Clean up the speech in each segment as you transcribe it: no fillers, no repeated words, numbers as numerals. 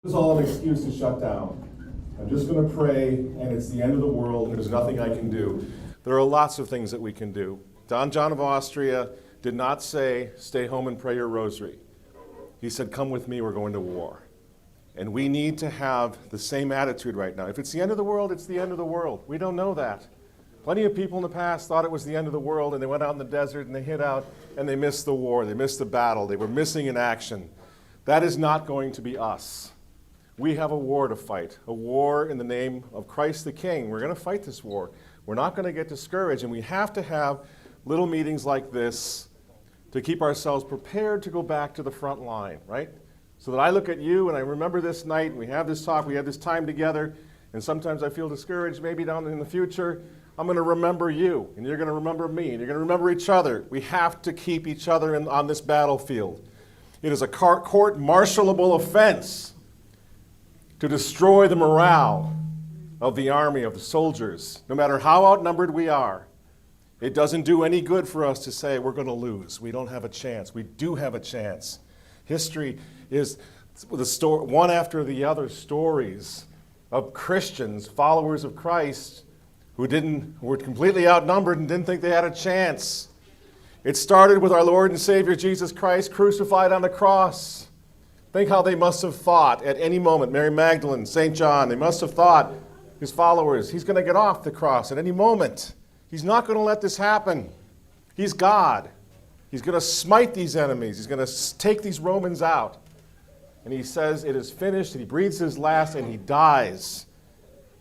It's all an excuse to shut down. I'm just going to pray, and it's the end of the world, and there's nothing I can do. There are lots of things that we can do. Don John of Austria did not say, stay home and pray your rosary. He said, come with me, we're going to war. And we need to have the same attitude right now. If it's the end of the world, it's the end of the world. We don't know that. Plenty of people in the past thought it was the end of the world, and they went out in the desert, and they hid out, and they missed the war, they missed the battle, they were missing in action. That is not going to be us. We have a war to fight, a war in the name of Christ the King. We're going to fight this war. We're not going to get discouraged, and we have to have little meetings like this to keep ourselves prepared to go back to the front line, right? So that I look at you and I remember this night, and we have this talk, we have this time together, and sometimes I feel discouraged maybe down in the future. I'm going to remember you, and you're going to remember me, and you're going to remember each other. We have to keep each other on this battlefield. It is a court-martialable offense to destroy the morale of the army, of the soldiers, no matter how outnumbered we are. It doesn't do any good for us to say we're going to lose. We don't have a chance. We do have a chance. History is one after the other stories of Christians, followers of Christ, who were completely outnumbered and didn't think they had a chance. It started with our Lord and Savior Jesus Christ crucified on the cross. Think how they must have thought at any moment. Mary Magdalene, St. John, they must have thought, his followers, he's going to get off the cross at any moment. He's not going to let this happen. He's God. He's going to smite these enemies. He's going to take these Romans out. And he says it is finished, and he breathes his last, and he dies.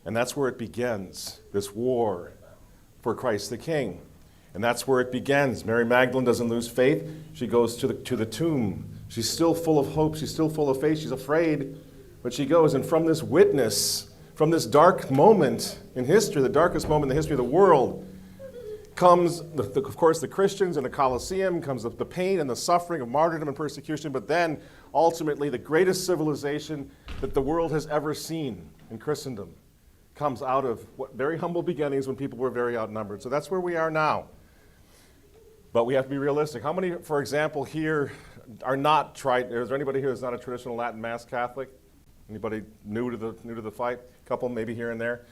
And that's where it begins, this war for Christ the King. And that's where it begins. Mary Magdalene doesn't lose faith. She goes to the tomb. She's still full of hope. She's still full of faith. She's afraid, but she goes. And from this witness, from this dark moment in history, the darkest moment in the history of the world, comes, of course, the Christians and the Colosseum, comes the pain and the suffering of martyrdom and persecution, but then ultimately the greatest civilization that the world has ever seen in Christendom comes out of very humble beginnings when people were very outnumbered. So that's where we are now. But we have to be realistic. How many, for example, here are not is there anybody here who's not a traditional Latin Mass Catholic? Anybody new to the fight? A couple maybe here and there.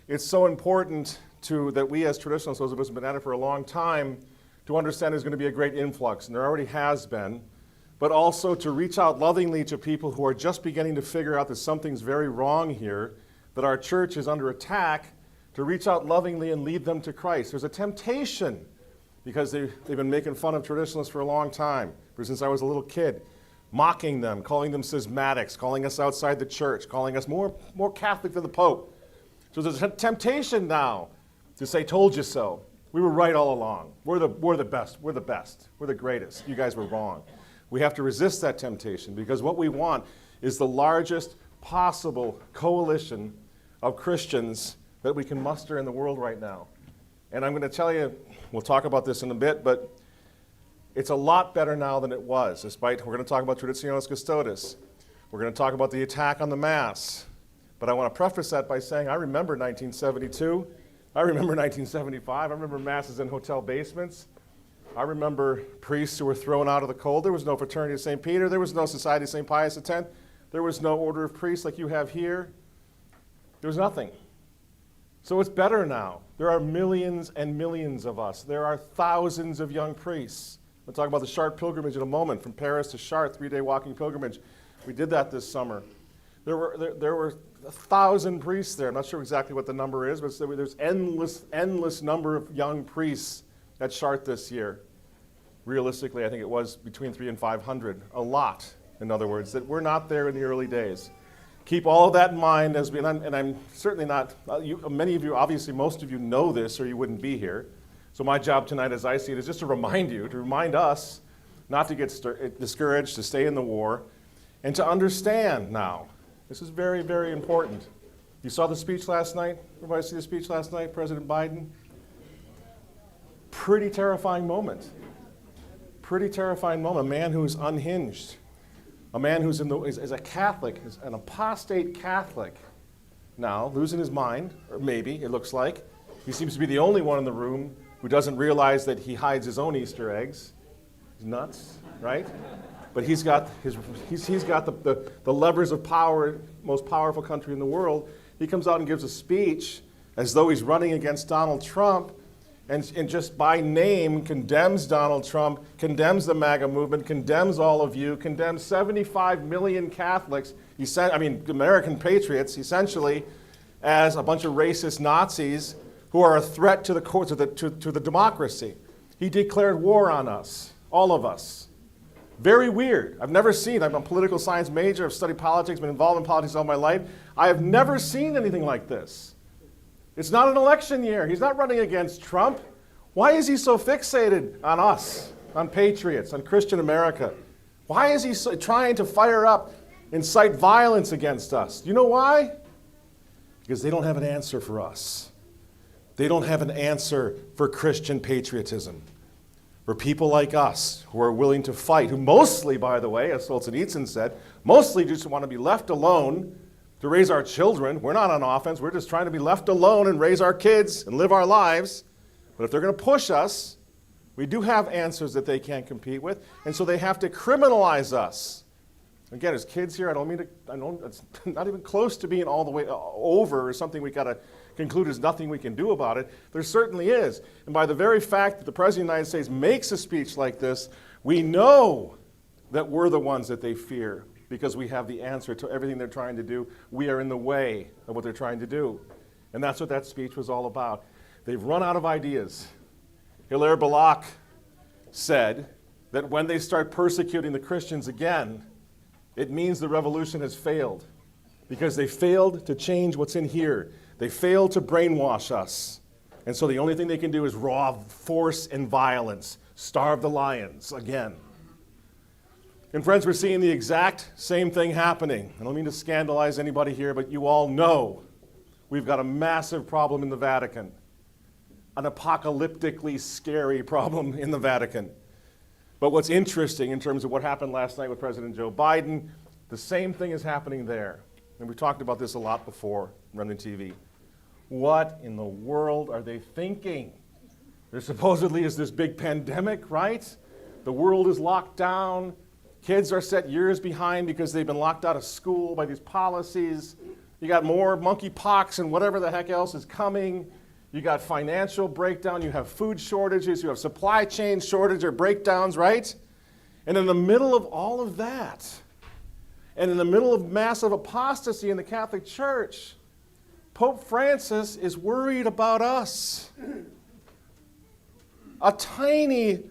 It's so important that we as traditionalists, those of us who have been at it for a long time, to understand there's going to be a great influx, and there already has been, but also to reach out lovingly to people who are just beginning to figure out that something's very wrong here, that our church is under attack, to reach out lovingly and lead them to Christ. There's a temptation, because they've been making fun of traditionalists for a long time, ever since I was a little kid, mocking them, calling them schismatics, calling us outside the church, calling us more Catholic than the Pope. So there's a temptation now to say, told you so. We were right all along. We're the best. We're the best. We're the greatest. You guys were wrong. We have to resist that temptation, because what we want is the largest possible coalition of Christians that we can muster in the world right now. And I'm going to tell you, we'll talk about this in a bit, but it's a lot better now than it was, despite we're going to talk about Traditionis Custodes. We're going to talk about the attack on the Mass. But I want to preface that by saying I remember 1972. I remember 1975. I remember Masses in hotel basements. I remember priests who were thrown out of the cold. There was no Fraternity of St. Peter. There was no Society of St. Pius X. There was no Order of Priests like you have here. There was nothing. So it's better now. There are millions and millions of us. There are thousands of young priests. We'll talk about the Chartres pilgrimage in a moment, from Paris to Chartres, 3-day walking pilgrimage. We did that this summer. There were 1,000 priests there. I'm not sure exactly what the number is, but there's endless number of young priests at Chartres this year. Realistically, I think it was between 300 and 500. A lot, in other words, that we're not there in the early days. Keep all of that in mind, and I'm certainly not, many of you, obviously most of you know this or you wouldn't be here. So my job tonight, as I see it, is just to remind us not to get discouraged, to stay in the war, and to understand now. This is very, very important. You saw the speech last night? Everybody see the speech last night, President Biden? Pretty terrifying moment. Pretty terrifying moment. A man who's unhinged. A man who's is a Catholic, is an apostate Catholic now, losing his mind, or maybe, it looks like. He seems to be the only one in the room who doesn't realize that he hides his own Easter eggs. He's nuts, right? but he's got the levers of power, most powerful country in the world. He comes out and gives a speech as though he's running against Donald Trump, and just by name condemns Donald Trump, condemns the MAGA movement, condemns all of you, condemns 75 million Catholics, American patriots, essentially, as a bunch of racist Nazis who are a threat to the democracy. He declared war on us, all of us. Very weird. I've never seen, I'm a political science major, I've studied politics, been involved in politics all my life. I have never seen anything like this. It's not an election year. He's not running against Trump. Why is he so fixated on us, on patriots, on Christian America? Why is he trying to fire up, incite violence against us? Do you know why? Because they don't have an answer for us. They don't have an answer for Christian patriotism. For people like us who are willing to fight, who mostly, by the way, as Solzhenitsyn said, mostly just want to be left alone to raise our children. We're not on offense. We're just trying to be left alone and raise our kids and live our lives. But if they're going to push us, we do have answers that they can't compete with, and so they have to criminalize us. Again, as kids here, it's not even close to being all the way over or something we got to conclude there's nothing we can do about it. There certainly is. And by the very fact that the President of the United States makes a speech like this, we know that we're the ones that they fear, because we have the answer to everything they're trying to do. We are in the way of what they're trying to do. And that's what that speech was all about. They've run out of ideas. Hilaire Belloc said that when they start persecuting the Christians again, it means the revolution has failed, because they failed to change what's in here. They failed to brainwash us. And so the only thing they can do is raw force and violence, starve the lions again. And friends, we're seeing the exact same thing happening. I don't mean to scandalize anybody here, but you all know we've got a massive problem in the Vatican, an apocalyptically scary problem in the Vatican. But what's interesting in terms of what happened last night with President Joe Biden, the same thing is happening there. And we've talked about this a lot before, running TV. What in the world are they thinking? There supposedly is this big pandemic, right? The world is locked down. Kids are set years behind because they've been locked out of school by these policies. You got more monkeypox and whatever the heck else is coming. You got financial breakdown. You have food shortages. You have supply chain shortage or breakdowns, right? And in the middle of all of that, and in the middle of massive apostasy in the Catholic Church, Pope Francis is worried about us. A tiny,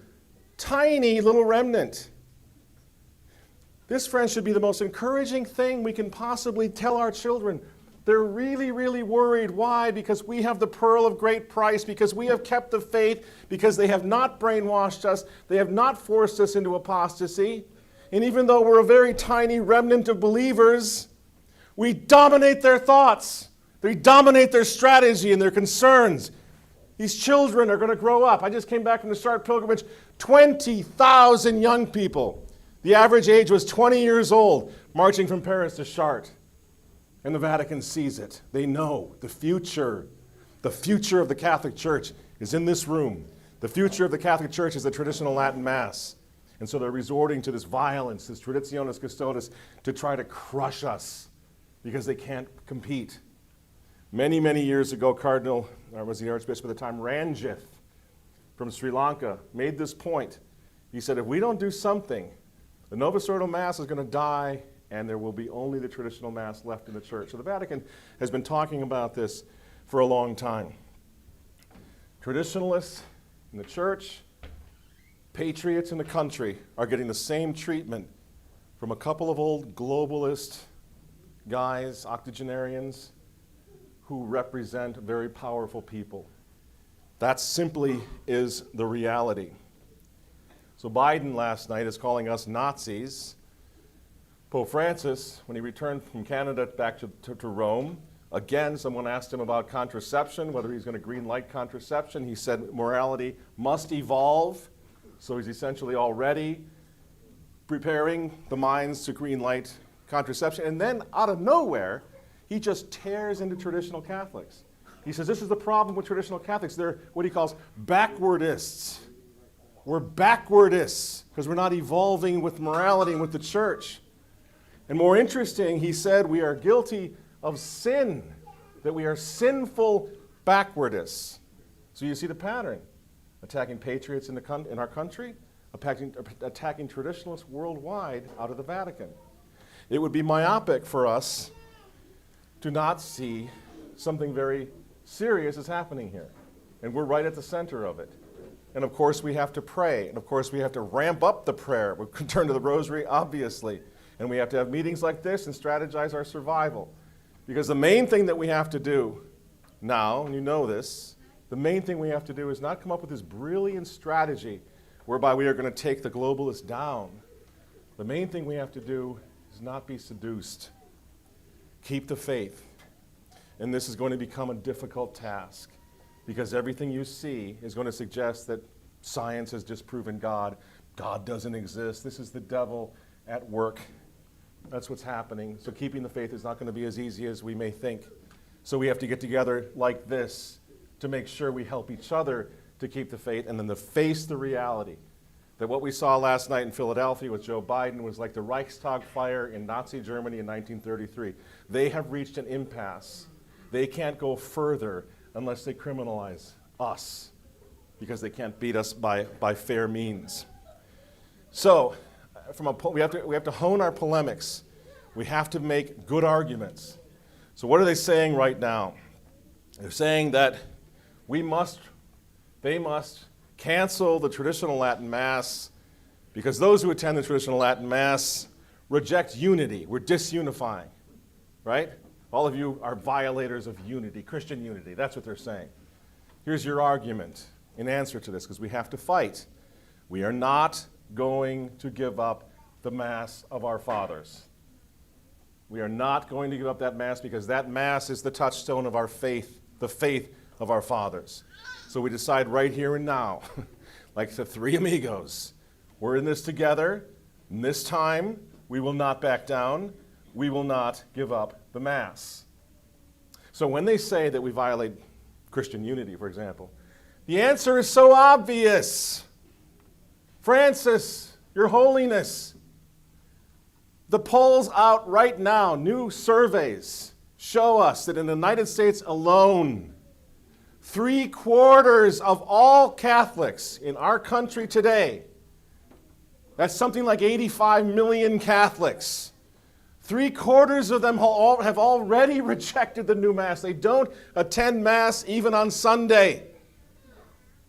tiny little remnant. This, friends, should be the most encouraging thing we can possibly tell our children. They're really, really worried. Why? Because we have the pearl of great price, because we have kept the faith, because they have not brainwashed us, they have not forced us into apostasy. And even though we're a very tiny remnant of believers, we dominate their thoughts. They dominate their strategy and their concerns. These children are going to grow up. I just came back from the Chartres pilgrimage. 20,000 young people. The average age was 20 years old, marching from Paris to Chartres. And the Vatican sees it. They know the future of the Catholic Church is in this room. The future of the Catholic Church is the traditional Latin Mass. And so they're resorting to this violence, this Traditionis, Custodes, to try to crush us because they can't compete. Many, many years ago, Cardinal, was the Archbishop at the time, Ranjith from Sri Lanka, made this point. He said, if we don't do something, the Novus Ordo Mass is going to die, and there will be only the traditional Mass left in the Church. So the Vatican has been talking about this for a long time. Traditionalists in the Church, patriots in the country are getting the same treatment from a couple of old globalist guys, octogenarians, who represent very powerful people. That simply is the reality. So Biden last night is calling us Nazis. Pope Francis, when he returned from Canada back to Rome, again, someone asked him about contraception, whether he's going to green light contraception. He said morality must evolve. So he's essentially already preparing the minds to green light contraception. And then out of nowhere, he just tears into traditional Catholics. He says this is the problem with traditional Catholics. They're what he calls backwardists. We're backwardists because we're not evolving with morality and with the church. And more interesting, he said we are guilty of sin, that we are sinful backwardists. So you see the pattern. Attacking patriots in our country, attacking traditionalists worldwide out of the Vatican. It would be myopic for us to not see something very serious is happening here. And we're right at the center of it. And of course we have to pray. And of course we have to ramp up the prayer. We can turn to the rosary, obviously. And we have to have meetings like this and strategize our survival. Because the main thing that we have to do now, and you know this, the main thing we have to do is not come up with this brilliant strategy whereby we are going to take the globalists down. The main thing we have to do is not be seduced. Keep the faith. And this is going to become a difficult task because everything you see is going to suggest that science has disproven God. God doesn't exist. This is the devil at work. That's what's happening. So keeping the faith is not going to be as easy as we may think. So we have to get together like this to make sure we help each other to keep the faith and then to face the reality that what we saw last night in Philadelphia with Joe Biden was like the Reichstag fire in Nazi Germany in 1933. They have reached an impasse. They can't go further unless they criminalize us because they can't beat us by fair means. So we have to hone our polemics. We have to make good arguments. So what are they saying right now? They're saying that they must cancel the traditional Latin Mass because those who attend the traditional Latin Mass reject unity. We're disunifying, right? All of you are violators of unity, Christian unity. That's what they're saying. Here's your argument in answer to this, because we have to fight. We are not going to give up the Mass of our fathers. We are not going to give up that Mass because that Mass is the touchstone of our faith, the faith of our fathers. So we decide right here and now, like the three amigos, we're in this together, and this time we will not back down, we will not give up the Mass. So when they say that we violate Christian unity, for example, the answer is so obvious. Francis, Your Holiness, the polls out right now, new surveys, show us that in the United States alone, 3/4 of all Catholics in our country today, that's something like 85 million Catholics, 3/4 of them have already rejected the new Mass. They don't attend Mass even on Sunday.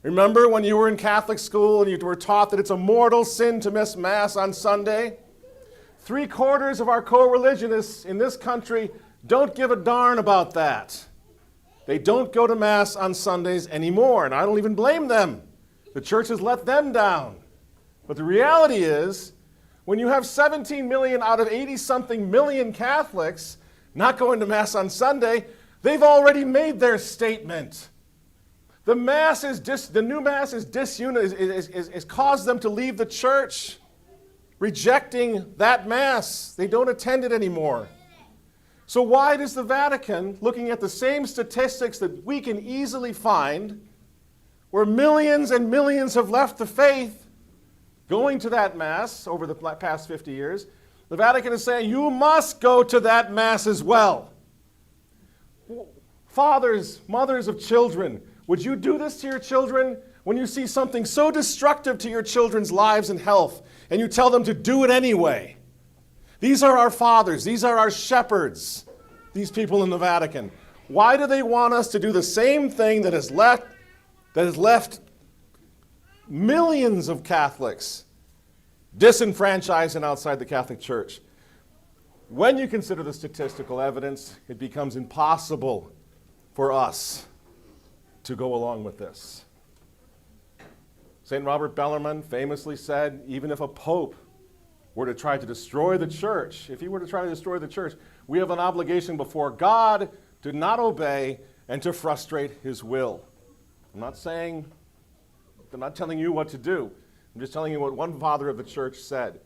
Remember when you were in Catholic school and you were taught that it's a mortal sin to miss Mass on Sunday? 3/4 of our co-religionists in this country don't give a darn about that. They don't go to Mass on Sundays anymore, and I don't even blame them. The church has let them down. But the reality is, when you have 17 million out of 80-something million Catholics not going to Mass on Sunday, they've already made their statement. The new Mass is caused them to leave the church, rejecting that Mass. They don't attend it anymore. So why does the Vatican, looking at the same statistics that we can easily find, where millions and millions have left the faith, going to that Mass over the past 50 years, the Vatican is saying, you must go to that Mass as well. Fathers, mothers of children, would you do this to your children when you see something so destructive to your children's lives and health, and you tell them to do it anyway? These are our fathers. These are our shepherds, these people in the Vatican. Why do they want us to do the same thing that has left millions of Catholics disenfranchised and outside the Catholic Church? When you consider the statistical evidence, it becomes impossible for us to go along with this. St. Robert Bellarmine famously said, even if a pope were to try to destroy the church, if he were to try to destroy the church, we have an obligation before God to not obey and to frustrate his will. I'm not telling you what to do. I'm just telling you what one father of the church said.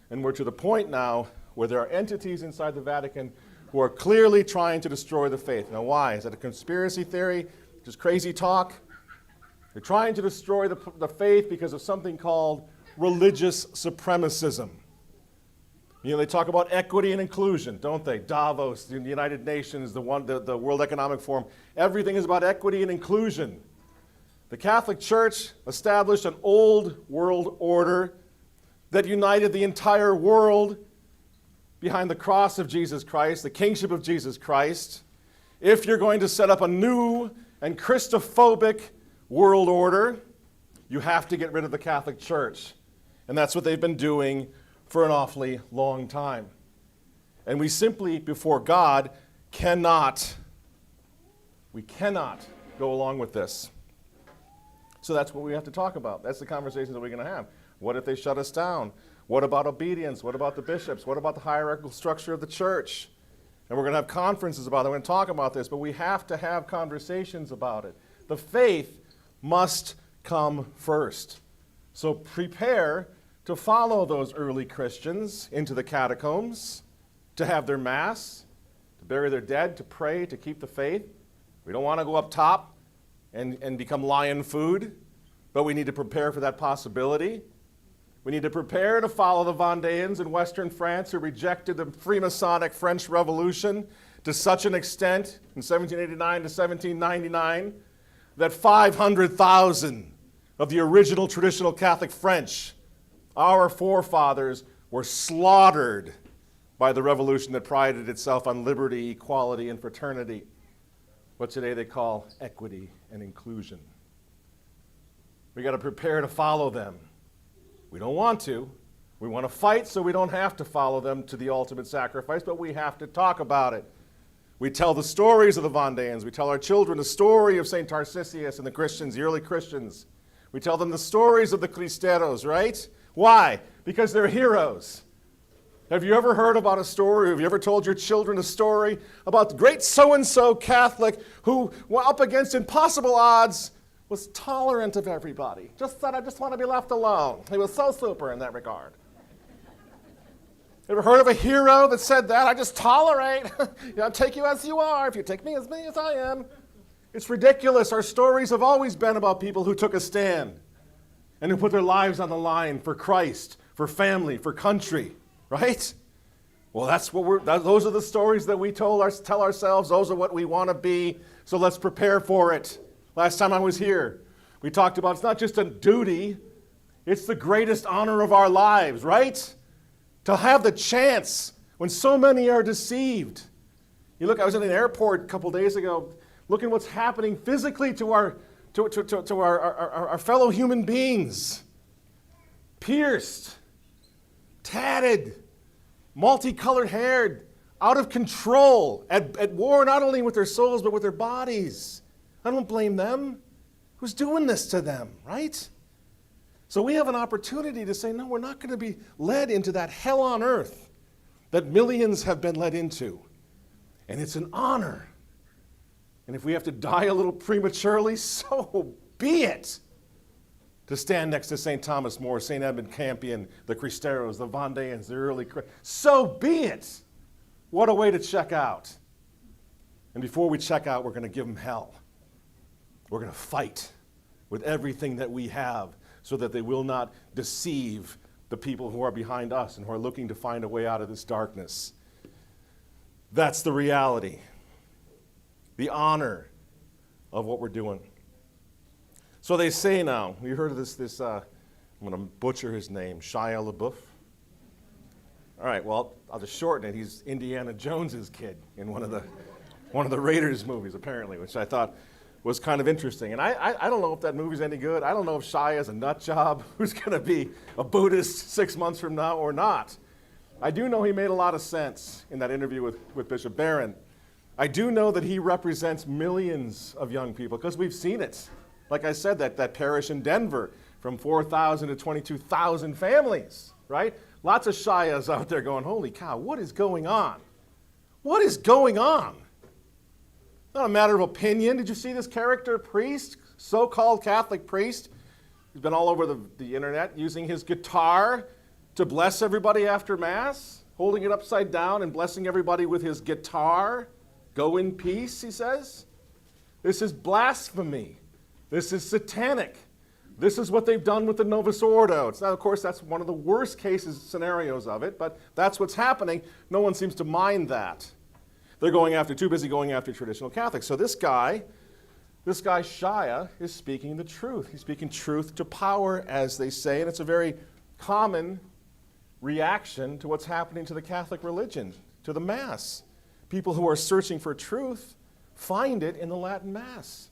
And we're to the point now where there are entities inside the Vatican who are clearly trying to destroy the faith. Now why? Is that a conspiracy theory? Just crazy talk? They're trying to destroy the faith because of something called religious supremacism. You know, they talk about equity and inclusion, don't they? Davos, the United Nations, the World Economic Forum. Everything is about equity and inclusion. The Catholic Church established an old world order that united the entire world behind the cross of Jesus Christ, the kingship of Jesus Christ. If you're going to set up a new and Christophobic world order, you have to get rid of the Catholic Church. And that's what they've been doing for an awfully long time. And we simply, before God, cannot go along with this. So that's what we have to talk about. That's the conversations that we're going to have. What if they shut us down? What about obedience? What about the bishops? What about the hierarchical structure of the church? And we're going to have conferences about it. We're going to talk about this, but we have to have conversations about it. The faith must come first. So prepare to follow those early Christians into the catacombs, to have their mass, to bury their dead, to pray, to keep the faith. We don't want to go up top and become lion food, but we need to prepare for that possibility. We need to prepare to follow the Vendéans in Western France who rejected the Freemasonic French Revolution to such an extent in 1789 to 1799 that 500,000 of the original traditional Catholic French, our forefathers, were slaughtered by the revolution that prided itself on liberty, equality, and fraternity, what today they call equity and inclusion. We got to prepare to follow them. We don't want to. We want to fight so we don't have to follow them to the ultimate sacrifice, but we have to talk about it. We tell the stories of the Vendéans. We tell our children the story of St. Tarcisius and the Christians, the early Christians. We tell them the stories of the Cristeros, right? Why? Because they're heroes. Have you ever heard about a story, have you ever told your children a story about the great so-and-so Catholic who, up against impossible odds, was tolerant of everybody? Just said, I just want to be left alone. He was so super in that regard. Ever heard of a hero that said that? I just tolerate. I'll take you as you are if you take me as I am. It's ridiculous. Our stories have always been about people who took a stand and who put their lives on the line for Christ, for family, for country, right? Well, those are the stories that we tell ourselves. Those are what we want to be, so let's prepare for it. Last time I was here, we talked about it's not just a duty, it's the greatest honor of our lives, right? To have the chance when so many are deceived. You look, I was in an airport a couple days ago, looking what's happening physically to our fellow human beings. Pierced, tatted, multicolored haired, out of control, at war not only with their souls but with their bodies. I don't blame them. Who's doing this to them, right? So we have an opportunity to say, no, we're not going to be led into that hell on earth that millions have been led into. And it's an honor. And if we have to die a little prematurely, so be it. To stand next to St. Thomas More, St. Edmund Campion, the Cristeros, the Vendéans, the early Christians, so be it. What a way to check out. And before we check out, we're going to give them hell. We're going to fight with everything that we have so that they will not deceive the people who are behind us and who are looking to find a way out of this darkness. That's the reality, the honor of what we're doing. So they say now, you heard of this I'm going to butcher his name, Shia LaBeouf. All right, well, I'll just shorten it. He's Indiana Jones's kid in one of the Raiders movies, apparently, which I thought was kind of interesting. And I don't know if that movie's any good. I don't know if Shia is a nut job who's going to be a Buddhist 6 months from now or not. I do know he made a lot of sense in that interview with Bishop Barron. I do know that he represents millions of young people because we've seen it. Like I said, that parish in Denver, from 4,000 to 22,000 families, right? Lots of Shias out there going, holy cow, what is going on? What is going on? Not a matter of opinion. Did you see this character priest, so-called Catholic priest? He's been all over the internet using his guitar to bless everybody after Mass, holding it upside down and blessing everybody with his guitar. Go in peace, he says. This is blasphemy. This is satanic. This is what they've done with the Novus Ordo. Now, of course, that's one of the worst scenarios of it, but that's what's happening. No one seems to mind that. They're too busy going after traditional Catholics. So this guy Shia, is speaking the truth. He's speaking truth to power, as they say, and it's a very common reaction to what's happening to the Catholic religion, to the Mass. People who are searching for truth find it in the Latin Mass.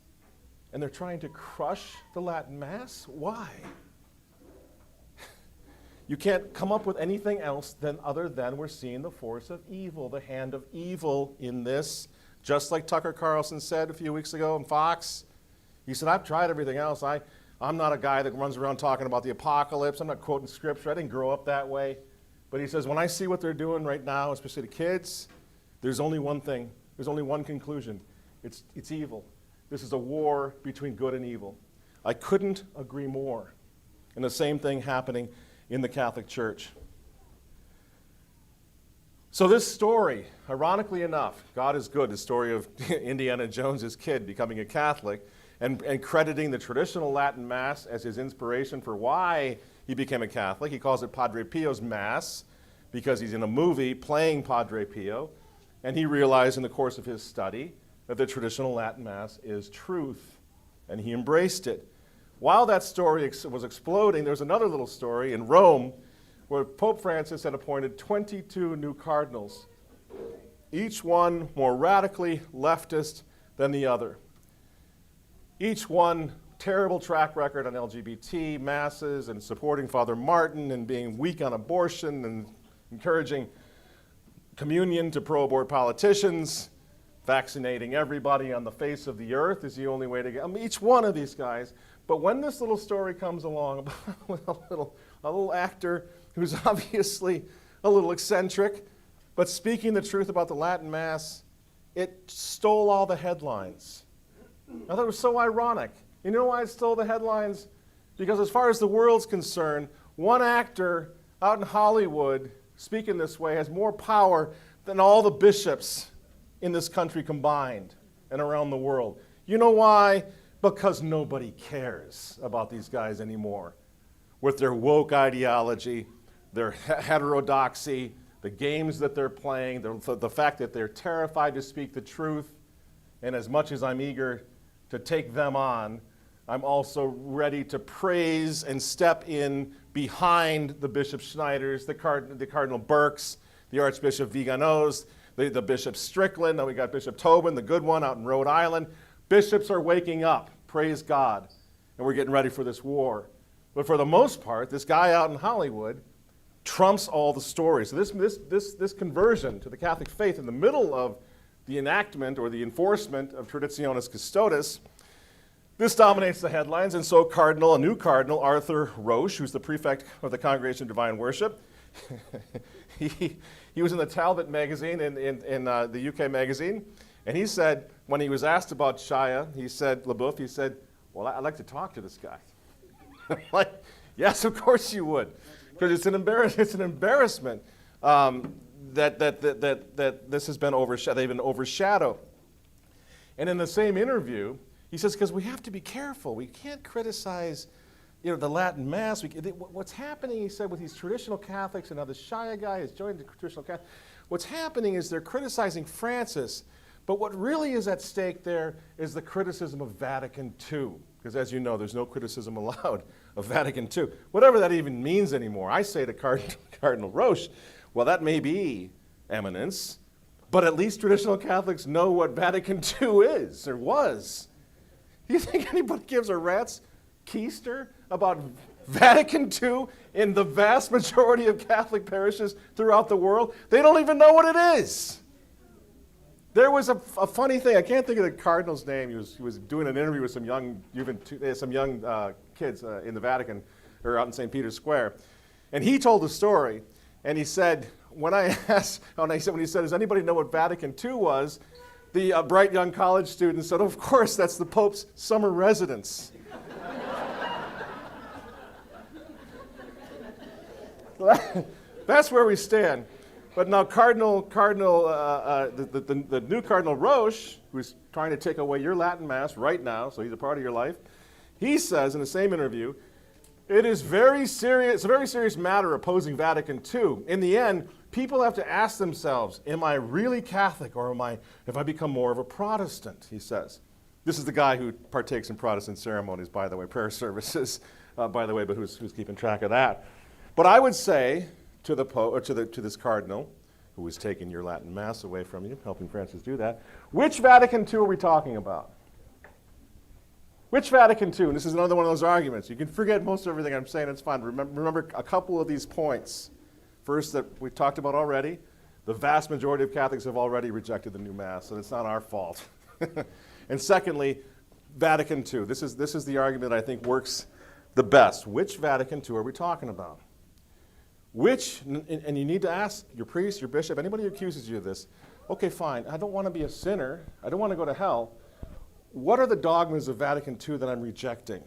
And they're trying to crush the Latin Mass? Why? You can't come up with anything else other than we're seeing the force of evil, the hand of evil in this. Just like Tucker Carlson said a few weeks ago on Fox. He said, I've tried everything else. I'm not a guy that runs around talking about the apocalypse. I'm not quoting scripture. I didn't grow up that way. But he says, when I see what they're doing right now, especially the kids, there's only one thing. There's only one conclusion. It's evil. This is a war between good and evil. I couldn't agree more. And the same thing happening in the Catholic Church. So this story, ironically enough, God is good, the story of Indiana Jones's kid becoming a Catholic and crediting the traditional Latin Mass as his inspiration for why he became a Catholic. He calls it Padre Pio's Mass because he's in a movie playing Padre Pio, and he realized in the course of his study that the traditional Latin Mass is truth, and he embraced it. While that story was exploding, there was another little story in Rome where Pope Francis had appointed 22 new cardinals, each one more radically leftist than the other. Each one terrible track record on LGBT masses and supporting Father Martin and being weak on abortion and encouraging communion to pro-abort politicians, vaccinating everybody on the face of the earth is the only way to get, each one of these guys. But when this little story comes along with a little actor who's obviously a little eccentric, but speaking the truth about the Latin Mass, it stole all the headlines. I thought it was so ironic. You know why it stole the headlines? Because as far as the world's concerned, one actor out in Hollywood speaking this way has more power than all the bishops in this country combined and around the world. You know why? Because nobody cares about these guys anymore. With their woke ideology, their heterodoxy, the games that they're playing, the fact that they're terrified to speak the truth, and as much as I'm eager to take them on, I'm also ready to praise and step in behind the Bishop Schneiders, the Cardinal Burkes, the Archbishop Viganos, the Bishop Strickland, now we got Bishop Tobin, the good one out in Rhode Island. Bishops are waking up, praise God, and we're getting ready for this war. But for the most part, this guy out in Hollywood trumps all the stories. So this conversion to the Catholic faith in the middle of the enactment or the enforcement of Traditionis Custodes, this dominates the headlines, and so a new cardinal, Arthur Roche, who's the prefect of the Congregation of Divine Worship, he was in the Talbot magazine, in the UK magazine, and he said, when he was asked about Shia, he said, well, I'd like to talk to this guy. Like, yes, of course you would, because it's an embarrassment that this has been they've been overshadowed. And in the same interview, he says, because we have to be careful. We can't criticize, the Latin Mass. What's happening, he said, with these traditional Catholics, and now the Shia guy has joined the traditional Catholics. What's happening is they're criticizing Francis, but what really is at stake there is the criticism of Vatican II. Because as you know, there's no criticism allowed of Vatican II. Whatever that even means anymore. I say to Cardinal Roche, well, that may be, Eminence, but at least traditional Catholics know what Vatican II is, or was. Do you think anybody gives a rat's keister about Vatican II in the vast majority of Catholic parishes throughout the world? They don't even know what it is. There was a funny thing. I can't think of the cardinal's name. He was doing an interview with some young kids in the Vatican, or out in St. Peter's Square, and he told a story. And he said, when he said, does anybody know what Vatican II was? The bright young college student said, of course, that's the Pope's summer residence. That's where we stand. But now the new Cardinal Roche, who's trying to take away your Latin Mass right now, so he's a part of your life, He says in the same interview, it is very serious, it's a very serious matter opposing Vatican II. In the end, people have to ask themselves, am I really Catholic or have I become more of a Protestant, he says. This is the guy who partakes in Protestant ceremonies, by the way, prayer services, by the way, but who's keeping track of that. But I would say to the Pope, or to this cardinal, who is taking your Latin Mass away from you, helping Francis do that, which Vatican II are we talking about? Which Vatican II? And this is another one of those arguments. You can forget most of everything I'm saying, it's fine. Remember a couple of these points. First, that we talked about already, the vast majority of Catholics have already rejected the new Mass, so it's not our fault. And secondly, Vatican II. This is the argument that I think works the best. Which Vatican II are we talking about? And you need to ask your priest, your bishop, anybody who accuses you of this, okay, fine, I don't want to be a sinner, I don't want to go to hell. What are the dogmas of Vatican II that I'm rejecting?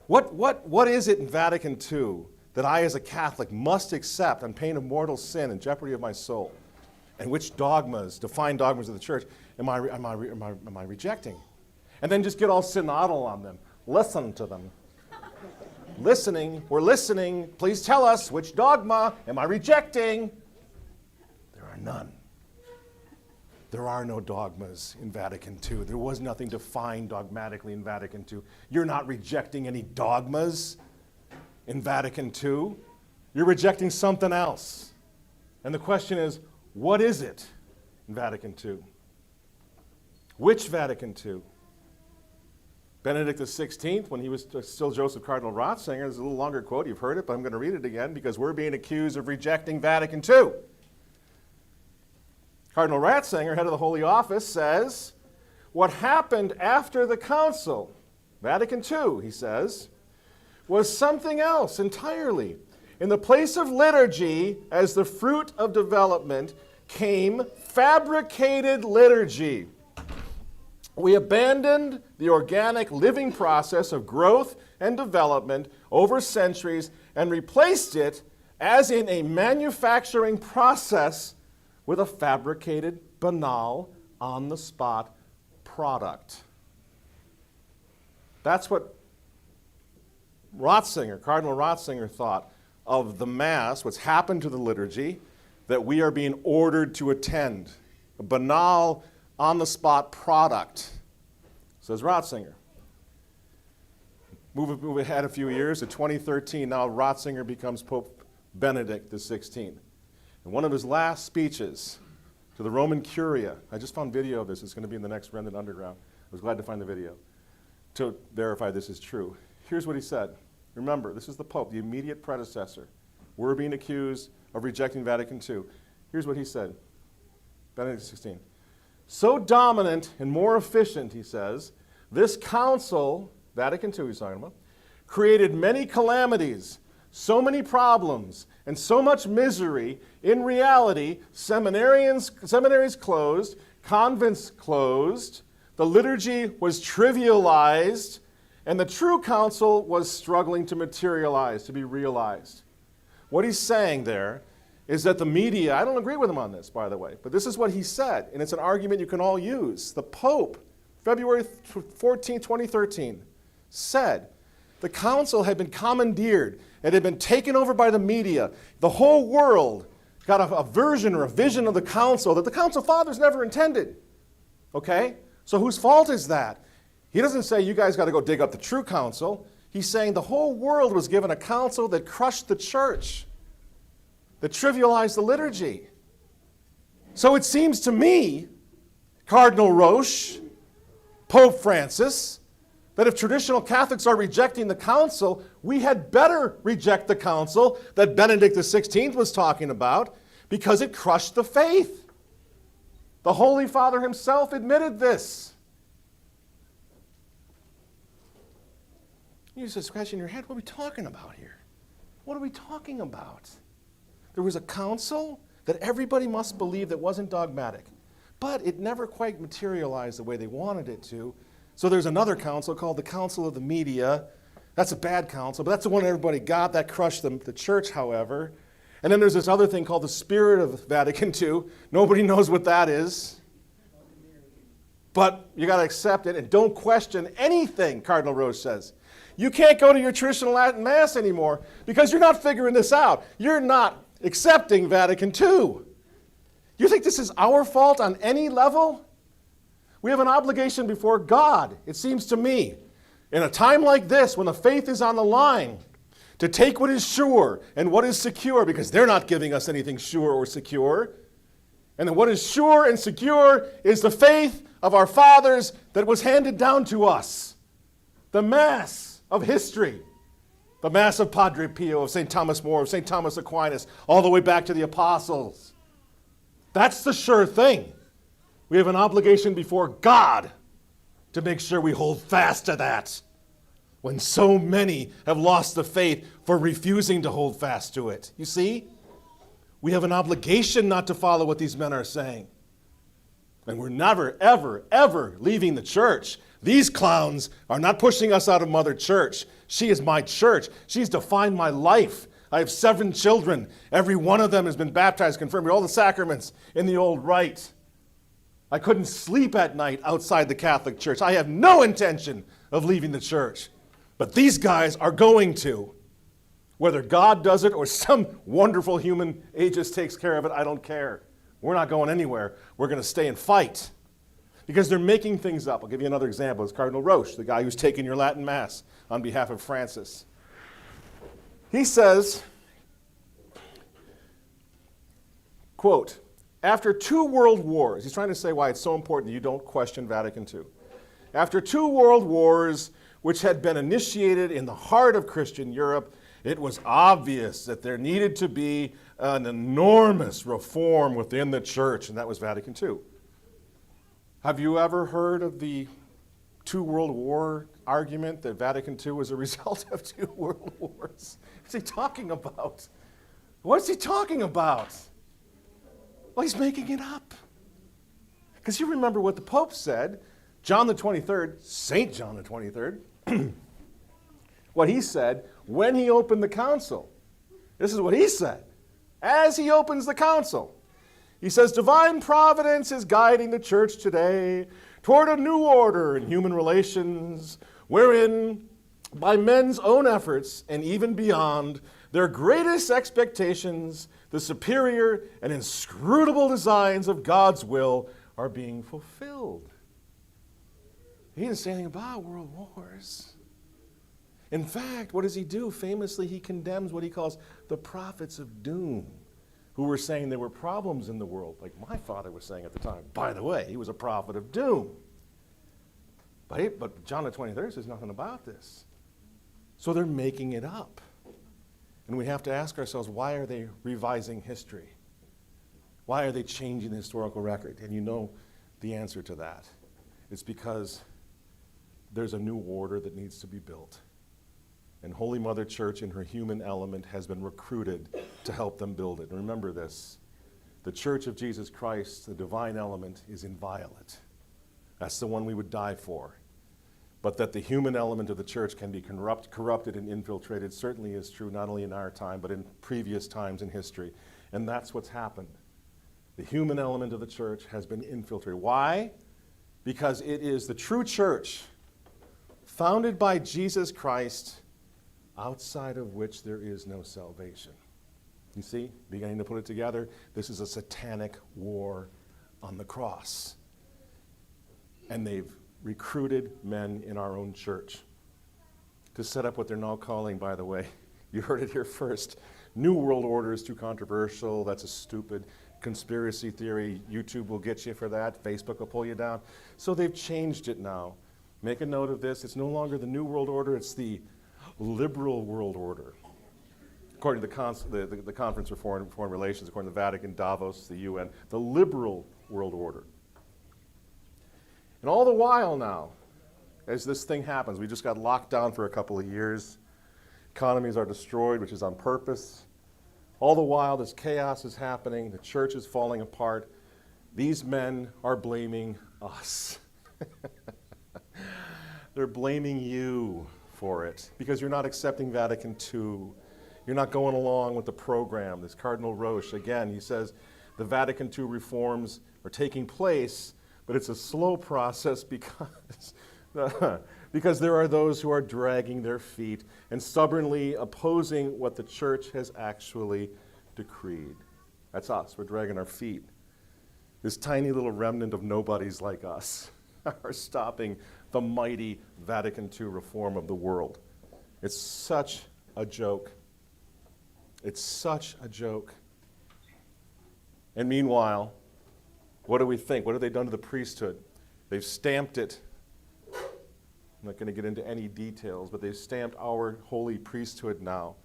What is it in Vatican II that I as a Catholic must accept on pain of mortal sin and jeopardy of my soul? And which dogmas, defined dogmas of the church, am I rejecting? And then just get all synodal on them. Listen to them. We're listening. Please tell us, which dogma am I rejecting? There are none. There are no dogmas in Vatican II. There was nothing defined dogmatically in Vatican II. You're not rejecting any dogmas in Vatican II. You're rejecting something else. And the question is, what is it in Vatican II? Which Vatican II? Benedict XVI, when he was still Joseph Cardinal Ratzinger, there's a little longer quote, you've heard it, but I'm going to read it again because we're being accused of rejecting Vatican II. Cardinal Ratzinger, head of the Holy Office, says, what happened after the Council, Vatican II, he says, was something else entirely. In the place of liturgy, as the fruit of development, came fabricated liturgy. We abandoned the organic living process of growth and development over centuries and replaced it, as in a manufacturing process, with a fabricated, banal, on-the-spot product. That's what Cardinal Ratzinger thought of the Mass, what's happened to the liturgy, that we are being ordered to attend. A banal, on-the-spot product, says Ratzinger. Move ahead a few years to 2013. Now Ratzinger becomes Pope Benedict XVI. In one of his last speeches to the Roman Curia, I just found video of this. It's going to be in the next Remnant Underground. I was glad to find the video to verify this is true. Here's what he said. Remember, this is the Pope, the immediate predecessor. We're being accused of rejecting Vatican II. Here's what he said, Benedict XVI. So dominant and more efficient, he says, this council, Vatican II he's talking about, created many calamities, so many problems, and so much misery. In reality, seminaries closed, convents closed, the liturgy was trivialized, and the true council was struggling to materialize, to be realized. What he's saying there is that the media, I don't agree with him on this, by the way, but this is what he said, and it's an argument you can all use. The Pope, February 14, 2013, said the council had been commandeered. It had been taken over by the media. The whole world got a version or a vision of the council that the council fathers never intended. Okay? So whose fault is that? He doesn't say you guys got to go dig up the true council. He's saying the whole world was given a council that crushed the church, that trivialized the liturgy. So it seems to me, Cardinal Roche, Pope Francis, that if traditional Catholics are rejecting the council, we had better reject the council that Benedict XVI was talking about because it crushed the faith. The Holy Father himself admitted this. You're just scratching your head. What are we talking about here? What are we talking about? There was a council that everybody must believe that wasn't dogmatic, but it never quite materialized the way they wanted it to. So there's another council called the Council of the Media. That's a bad council, but that's the one everybody got. That crushed the church, however. And then there's this other thing called the Spirit of Vatican II. Nobody knows what that is. but you got to accept it and don't question anything, Cardinal Roche says. You can't go to your traditional Latin Mass anymore because you're not figuring this out. You're not accepting Vatican II. You think this is our fault on any level? We have an obligation before God, it seems to me, in a time like this when the faith is on the line, to take what is sure and what is secure, because they're not giving us anything sure or secure. And then what is sure and secure is the faith of our fathers that was handed down to us. The Mass of history. The Mass of Padre Pio, of St. Thomas More, of St. Thomas Aquinas, all the way back to the Apostles. That's the sure thing. We have an obligation before God to make sure we hold fast to that, when so many have lost the faith for refusing to hold fast to it. You see? We have an obligation not to follow what these men are saying. And we're never, ever, ever leaving the church. These clowns are not pushing us out of Mother Church. She is my church. She's defined my life. I have 7 children. Every one of them has been baptized, confirmed, all the sacraments in the old rite. I couldn't sleep at night outside the Catholic Church. I have no intention of leaving the church. But these guys are going to. Whether God does it or some wonderful human aegis takes care of it, I don't care. We're not going anywhere. We're going to stay and fight. Because they're making things up. I'll give you another example. It's Cardinal Roche, the guy who's taking your Latin Mass on behalf of Francis. He says, quote, after 2 world wars, he's trying to say why it's so important that you don't question Vatican II. After 2 world wars, which had been initiated in the heart of Christian Europe, it was obvious that there needed to be an enormous reform within the church, and that was Vatican II. Have you ever heard of the 2 world war argument that Vatican II was a result of 2 world wars? What's he talking about? What's he talking about? Well, he's making it up. Because you remember what the Pope said, John the 23rd, St. John the 23rd, what he said when he opened the council. This is what he said as he opens the council. He says, divine providence is guiding the church today toward a new order in human relations, wherein, by men's own efforts and even beyond their greatest expectations, the superior and inscrutable designs of God's will are being fulfilled. He didn't say anything about world wars. In fact, what does he do? Famously, he condemns what he calls the prophets of doom, who were saying there were problems in the world, like my father was saying at the time. By the way, he was a prophet of doom. But John the 23rd says nothing about this. So they're making it up. And we have to ask ourselves, why are they revising history? Why are they changing the historical record? And you know the answer to that. It's because there's a new order that needs to be built. And Holy Mother Church in her human element has been recruited to help them build it. And remember this, the Church of Jesus Christ, the divine element, is inviolate. That's the one we would die for. But that the human element of the church can be corrupted and infiltrated certainly is true, not only in our time, but in previous times in history. And that's what's happened. The human element of the church has been infiltrated. Why? Because it is the true church, founded by Jesus Christ, outside of which there is no salvation. You see, beginning to put it together, this is a satanic war on the cross. And they've recruited men in our own church to set up what they're now calling, by the way, you heard it here first, New World Order is too controversial, that's a stupid conspiracy theory, YouTube will get you for that, Facebook will pull you down. So they've changed it now. Make a note of this, it's no longer the New World Order, it's the liberal world order. According to the Conference for Foreign Relations, according to the Vatican, Davos, the UN, the liberal world order. And all the while now, as this thing happens, we just got locked down for a couple of years. Economies are destroyed, which is on purpose. All the while, this chaos is happening. The church is falling apart. These men are blaming us. They're blaming you for it because you're not accepting Vatican II. You're not going along with the program. This Cardinal Roche, again, he says the Vatican II reforms are taking place, But it's a slow process because there are those who are dragging their feet and stubbornly opposing what the church has actually decreed. That's us. We're dragging our feet. This tiny little remnant of nobodies like us are stopping the mighty Vatican II reform of the world. It's such a joke. It's such a joke. And meanwhile, what do we think? What have they done to the priesthood? They've stamped it. I'm not going to get into any details, but they've stamped our holy priesthood now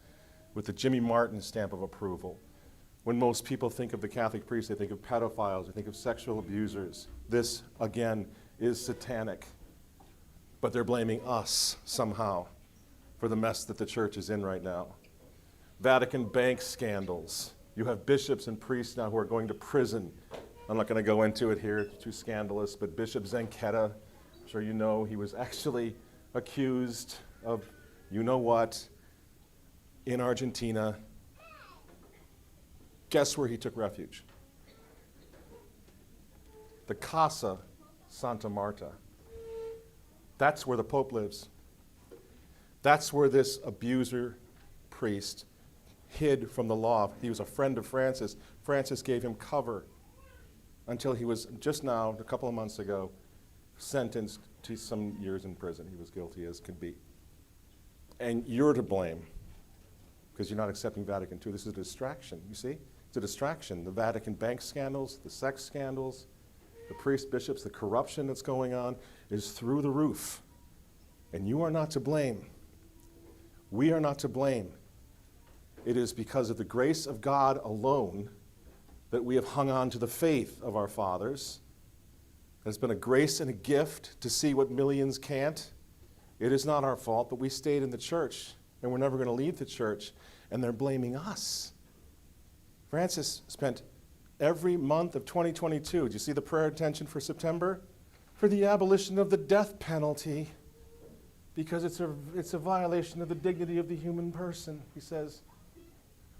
with the Jimmy Martin stamp of approval. When most people think of the Catholic priest, they think of pedophiles, they think of sexual abusers. This, again, is satanic. But they're blaming us somehow for the mess that the church is in right now. Vatican bank scandals. You have bishops and priests now who are going to prison. I'm not going to go into it here, it's too scandalous, but Bishop Zanchetta, I'm sure you know, he was actually accused of, you know what, in Argentina. Guess where he took refuge? The Casa Santa Marta. That's where the Pope lives. That's where this abuser priest hid from the law. He was a friend of Francis. Francis gave him cover until he was just now, a couple of months ago, sentenced to some years in prison. He was guilty as could be. And you're to blame because you're not accepting Vatican II. This is a distraction, you see? It's a distraction. The Vatican bank scandals, the sex scandals, the priests, bishops, the corruption that's going on is through the roof. And you are not to blame. We are not to blame. It is because of the grace of God alone that we have hung on to the faith of our fathers. It's been a grace and a gift to see what millions can't. It is not our fault, but we stayed in the church, and we're never going to leave the church, and they're blaming us. Francis spent every month of 2022, do you see the prayer intention for September? For the abolition of the death penalty, because it's a violation of the dignity of the human person, he says.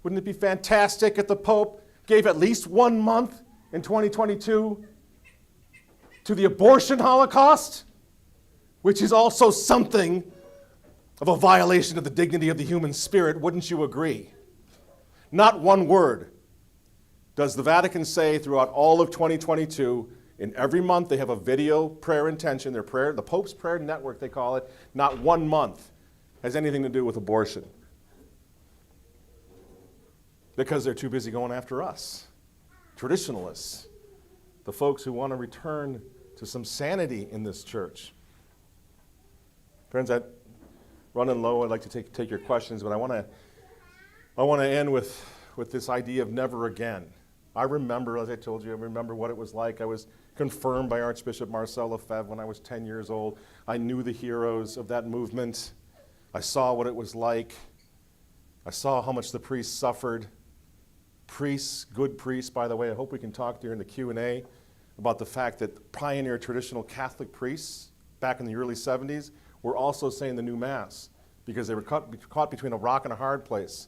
Wouldn't it be fantastic if the Pope gave at least 1 month in 2022 to the abortion holocaust, which is also something of a violation of the dignity of the human spirit, wouldn't you agree? Not one word does the Vatican say throughout all of 2022. In every month they have a video prayer intention, their prayer, the Pope's Prayer Network they call it. Not 1 month has anything to do with abortion. Because they're too busy going after us. Traditionalists, the folks who want to return to some sanity in this church. Friends, I'm running low. I'd like to take your questions, but I want to end with this idea of never again. I remember, as I told you, I remember what it was like. I was confirmed by Archbishop Marcel Lefebvre when I was 10 years old. I knew the heroes of that movement. I saw what it was like. I saw how much the priests suffered. Priests, good priests, by the way, I hope we can talk during the Q&A about the fact that pioneer traditional Catholic priests back in the early 70s were also saying the new Mass because they were caught between a rock and a hard place.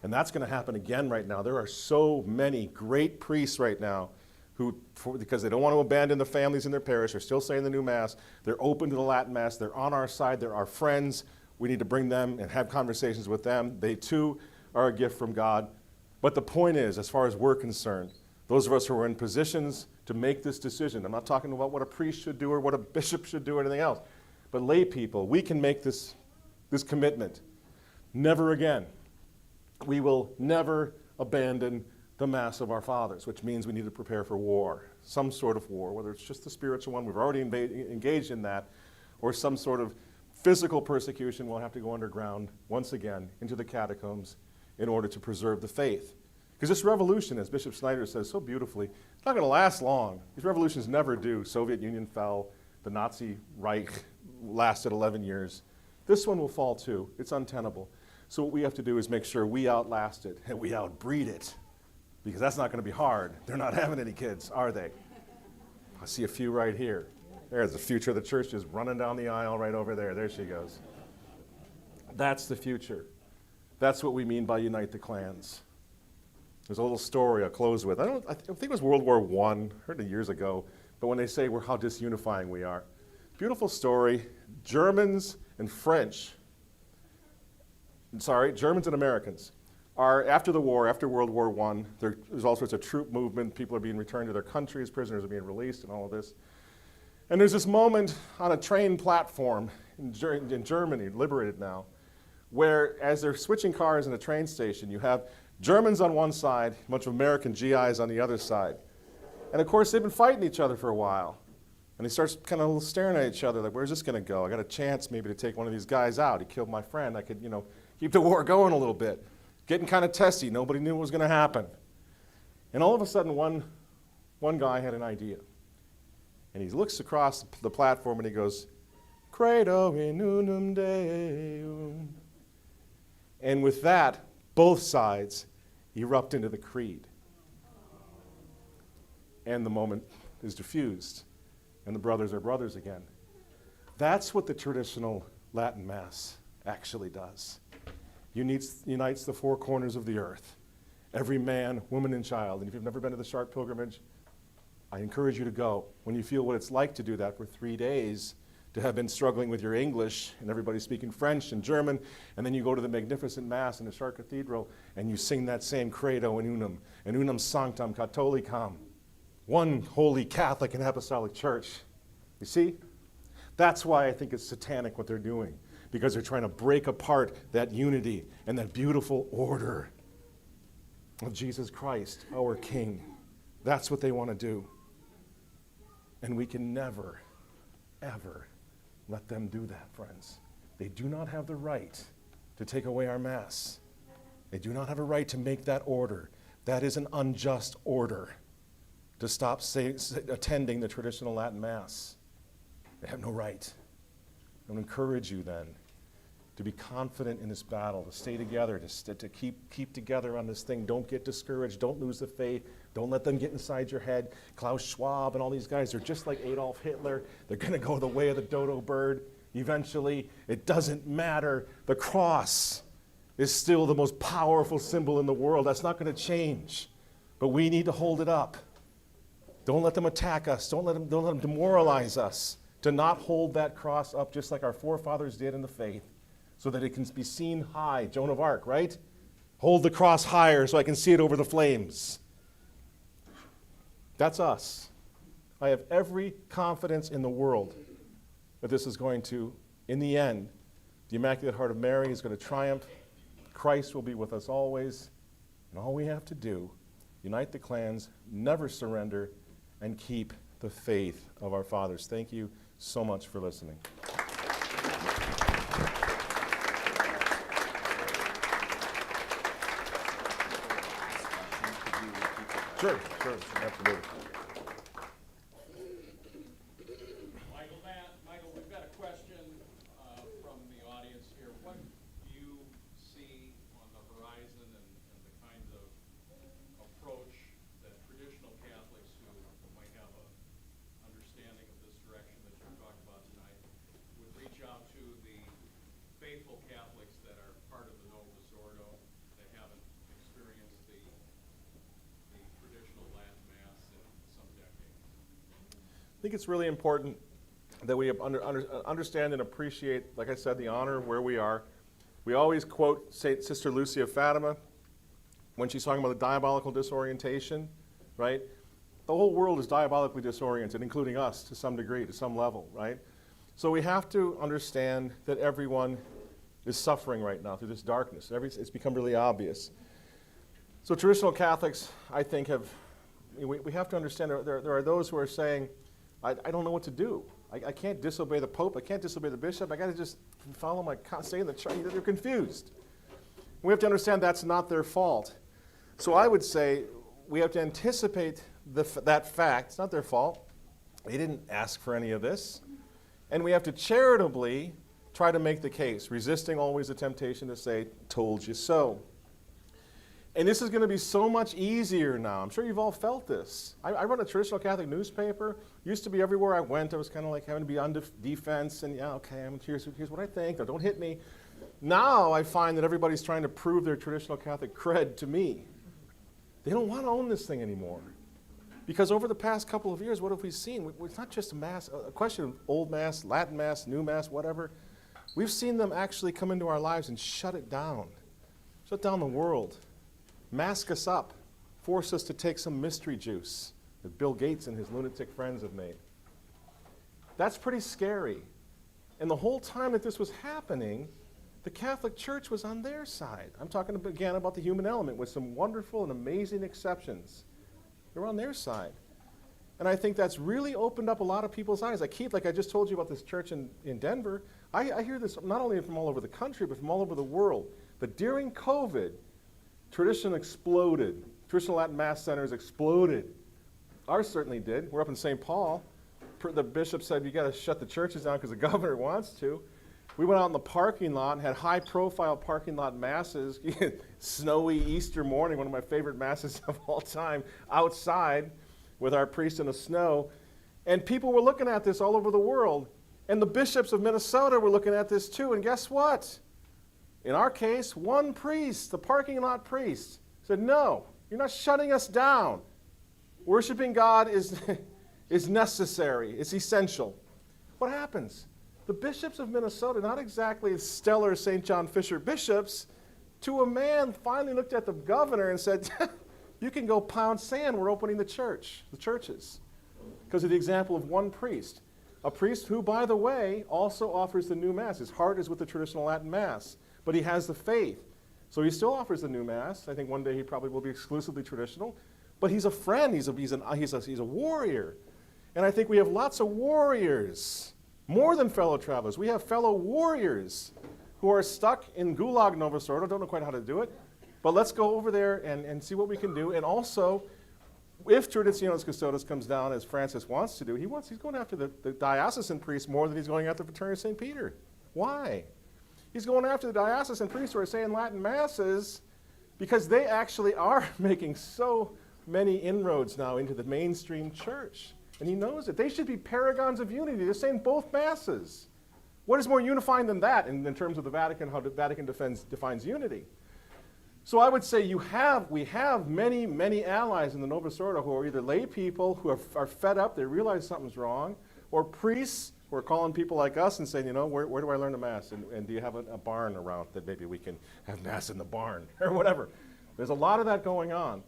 And that's going to happen again right now. There are so many great priests right now who, because they don't want to abandon the families in their parish, are still saying the new Mass. They're open to the Latin Mass. They're on our side. They're our friends. We need to bring them and have conversations with them. They too are a gift from God. But the point is, as far as we're concerned, those of us who are in positions to make this decision, I'm not talking about what a priest should do or what a bishop should do or anything else, but lay people, we can make this commitment. Never again. We will never abandon the Mass of our fathers, which means we need to prepare for war, some sort of war, whether it's just the spiritual one, we've already engaged in that, or some sort of physical persecution, we'll have to go underground once again into the catacombs in order to preserve the faith. Because this revolution, as Bishop Snyder says so beautifully, it's not going to last long. These revolutions never do. Soviet Union fell, the Nazi Reich lasted 11 years. This one will fall too. It's untenable. So what we have to do is make sure we outlast it and we outbreed it, because that's not going to be hard. They're not having any kids, are they? I see a few right here. There's the future of the church just running down the aisle right over there. There she goes. That's the future. That's what we mean by unite the clans. There's a little story I'll close with. I think it was World War I, heard it years ago, but when they say how disunifying we are. Beautiful story. Germans and Americans are, after the war, after World War I, there's all sorts of troop movement. People are being returned to their countries, prisoners are being released, and all of this. And there's this moment on a train platform in Germany, liberated now, where as they're switching cars in a train station, you have Germans on one side, a bunch of American GIs on the other side. And of course, they've been fighting each other for a while. And they start kind of staring at each other like, where's this going to go? I got a chance maybe to take one of these guys out. He killed my friend. I could, keep the war going a little bit. Getting kind of testy. Nobody knew what was going to happen. And all of a sudden, one guy had an idea. And he looks across the platform and he goes, Credo in unum Deum. And with that, both sides erupt into the creed. And the moment is diffused. And the brothers are brothers again. That's what the traditional Latin Mass actually does. Unites the four corners of the earth. Every man, woman, and child. And if you've never been to the Sharp Pilgrimage, I encourage you to go. When you feel what it's like to do that for 3 days, to have been struggling with your English, and everybody speaking French and German, and then you go to the magnificent Mass in the Sharp Cathedral, and you sing that same Credo in unum sanctam catholicam. One holy Catholic and Apostolic Church. You see? That's why I think it's satanic what they're doing, because they're trying to break apart that unity and that beautiful order of Jesus Christ, our King. That's what they want to do. And we can never, ever let them do that, friends. They do not have the right to take away our Mass. They do not have a right to make that order. That is an unjust order. To stop attending the traditional Latin Mass. They have no right. I would encourage you then to be confident in this battle, to stay together, to keep together on this thing. Don't get discouraged. Don't lose the faith. Don't let them get inside your head. Klaus Schwab and all these guys, they're just like Adolf Hitler. They're going to go the way of the dodo bird eventually. It doesn't matter. The cross is still the most powerful symbol in the world. That's not going to change. But we need to hold it up. Don't let them attack us. Don't let them demoralize us to not hold that cross up just like our forefathers did in the faith so that it can be seen high. Joan of Arc, right? Hold the cross higher so I can see it over the flames. That's us. I have every confidence in the world that this is going to, in the end, the Immaculate Heart of Mary is going to triumph. Christ will be with us always. And all we have to do, unite the clans, never surrender, and keep the faith of our fathers. Thank you so much for listening. Sure, absolutely. Michael, we've got a question from the audience here. What do you see on the horizon and the kind of approach that traditional Catholics who might have an understanding of this direction that you're talking about tonight would reach out to the faithful Catholics that are part of the Novus Ordo that haven't experienced the traditional Latin Mass in some decades? I think it's really important that we understand and appreciate, like I said, the honor of where we are. We always quote Sister Lucia of Fatima when she's talking about the diabolical disorientation, right? The whole world is diabolically disoriented, including us to some degree, to some level, right? So we have to understand that everyone is suffering right now through this darkness. It's become really obvious. So traditional Catholics, I think, we have to understand there are those who are saying, I don't know what to do. I can't disobey the Pope. I can't disobey the bishop. I got to just follow stay in the church. They're confused. We have to understand that's not their fault. So I would say we have to anticipate that fact. It's not their fault. They didn't ask for any of this. And we have to charitably try to make the case, resisting always the temptation to say, told you so. And this is going to be so much easier now. I'm sure you've all felt this. I run a traditional Catholic newspaper. Used to be everywhere I went, I was kind of like having to be on defense and, yeah, okay, here's what I think. Don't hit me. Now I find that everybody's trying to prove their traditional Catholic cred to me. They don't want to own this thing anymore. Because over the past couple of years, what have we seen? It's not just a question of old Mass, Latin Mass, new Mass, whatever. We've seen them actually come into our lives and shut down the world, mask us up, force us to take some mystery juice that Bill Gates and his lunatic friends have made. That's pretty scary. And the whole time that this was happening, the Catholic Church was on their side. I'm talking again about the human element with some wonderful and amazing exceptions. They're on their side. And I think that's really opened up a lot of people's eyes. Like I just told you about this church in Denver, I hear this not only from all over the country, but from all over the world. But during COVID, tradition exploded. Traditional Latin Mass centers exploded. Ours certainly did. We're up in St. Paul. The bishop said, you got to shut the churches down because the governor wants to. We went out in the parking lot and had high-profile parking lot masses, snowy Easter morning, one of my favorite masses of all time, outside with our priest in the snow. And people were looking at this all over the world. And the bishops of Minnesota were looking at this too. And guess what? In our case, one priest, the parking lot priest, said, no, you're not shutting us down. Worshiping God is necessary. It's essential. What happens? The bishops of Minnesota, not exactly stellar St. John Fisher bishops, to a man finally looked at the governor and said, you can go pound sand, we're opening the churches. Because of the example of one priest. A priest who, by the way, also offers the new Mass. His heart is with the traditional Latin Mass, but he has the faith. So he still offers the new Mass. I think one day he probably will be exclusively traditional. But he's a friend, he's a warrior. And I think we have lots of warriors, more than fellow travelers. We have fellow warriors who are stuck in Gulag, Nova Sordo, don't know quite how to do it. But let's go over there and see what we can do. And also, if Traditionis Custodes comes down, as Francis wants to do, he's going after the diocesan priests more than he's going after the Fraternity of St. Peter. Why? He's going after the diocesan priests who are saying Latin Masses because they actually are making so many inroads now into the mainstream church. And he knows it. They should be paragons of unity. They're saying both Masses. What is more unifying than that in terms of the Vatican, how the Vatican defines unity? So I would say we have many, many allies in the Novus Ordo who are either lay people who are fed up, they realize something's wrong, or priests who are calling people like us and saying, where do I learn the Mass? And do you have a barn around that maybe we can have Mass in the barn or whatever? There's a lot of that going on.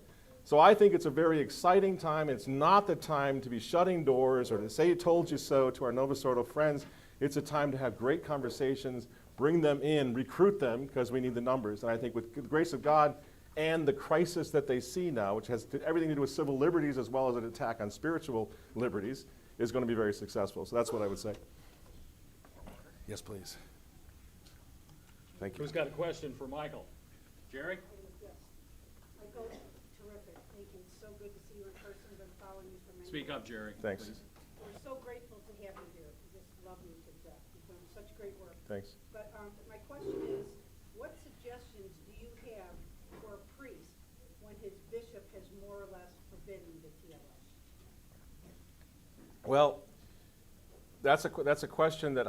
So I think it's a very exciting time. It's not the time to be shutting doors or to say told you so to our Novus Ordo friends. It's a time to have great conversations, bring them in, recruit them, because we need the numbers. And I think with the grace of God and the crisis that they see now, which has everything to do with civil liberties as well as an attack on spiritual liberties, is going to be very successful. So that's what I would say. Yes, please. Thank you. Who's got a question for Michael? Jerry? Yes. Michael, terrific. Thank you. It's so good to see you in person. I've been following you for many years. Speak up, Jerry. Thanks. Please. We're so grateful to have you here. We just love you to death. You've done such great work. Thanks. But my question is, what suggestions do you have for a priest when his bishop has more or less forbidden the TLS? Well, that's a question that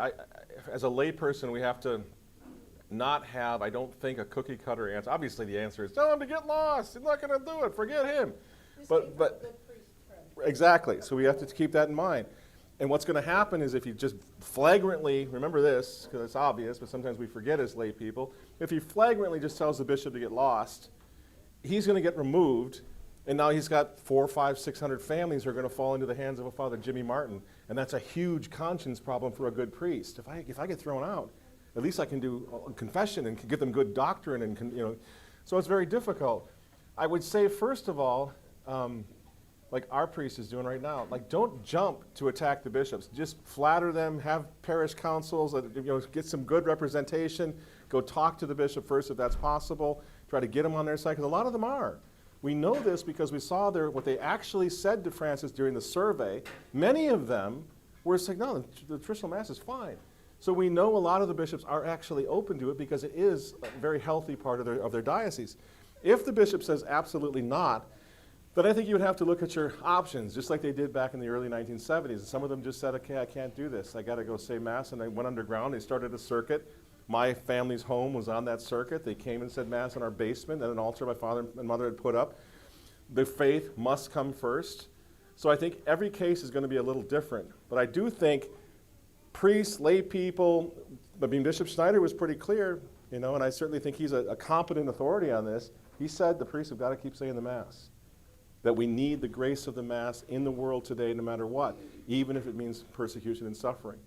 as a layperson, we have to not have, I don't think, a cookie cutter answer. Obviously, the answer is tell him to get lost. He's not going to do it. Forget him. But Good priest friend. exactly. So we have to keep that in mind. And what's going to happen is if you just flagrantly, remember this, because it's obvious, but sometimes we forget as lay people, if he flagrantly just tells the bishop to get lost, he's going to get removed, and now he's got 400, 500, 600 families who are going to fall into the hands of a Father Jimmy Martin, and that's a huge conscience problem for a good priest. If I get thrown out, at least I can do a confession and give them good doctrine, and so it's very difficult. I would say, first of all, like our priest is doing right now, like don't jump to attack the bishops. Just flatter them, have parish councils, get some good representation, go talk to the bishop first if that's possible, try to get them on their side, because a lot of them are. We know this because we saw what they actually said to Francis during the survey. Many of them were saying, no, the traditional Mass is fine. So we know a lot of the bishops are actually open to it because it is a very healthy part of their diocese. If the bishop says absolutely not, then I think you would have to look at your options, just like they did back in the early 1970s. Some of them just said, okay, I can't do this. I got to go say Mass, and they went underground. They started a circuit. My family's home was on that circuit. They came and said Mass in our basement at an altar my father and mother had put up. The faith must come first. So I think every case is going to be a little different. But I do think priests, lay people, I mean, Bishop Schneider was pretty clear, and I certainly think he's a competent authority on this. He said the priests have got to keep saying the Mass, that we need the grace of the Mass in the world today no matter what, even if it means persecution and suffering.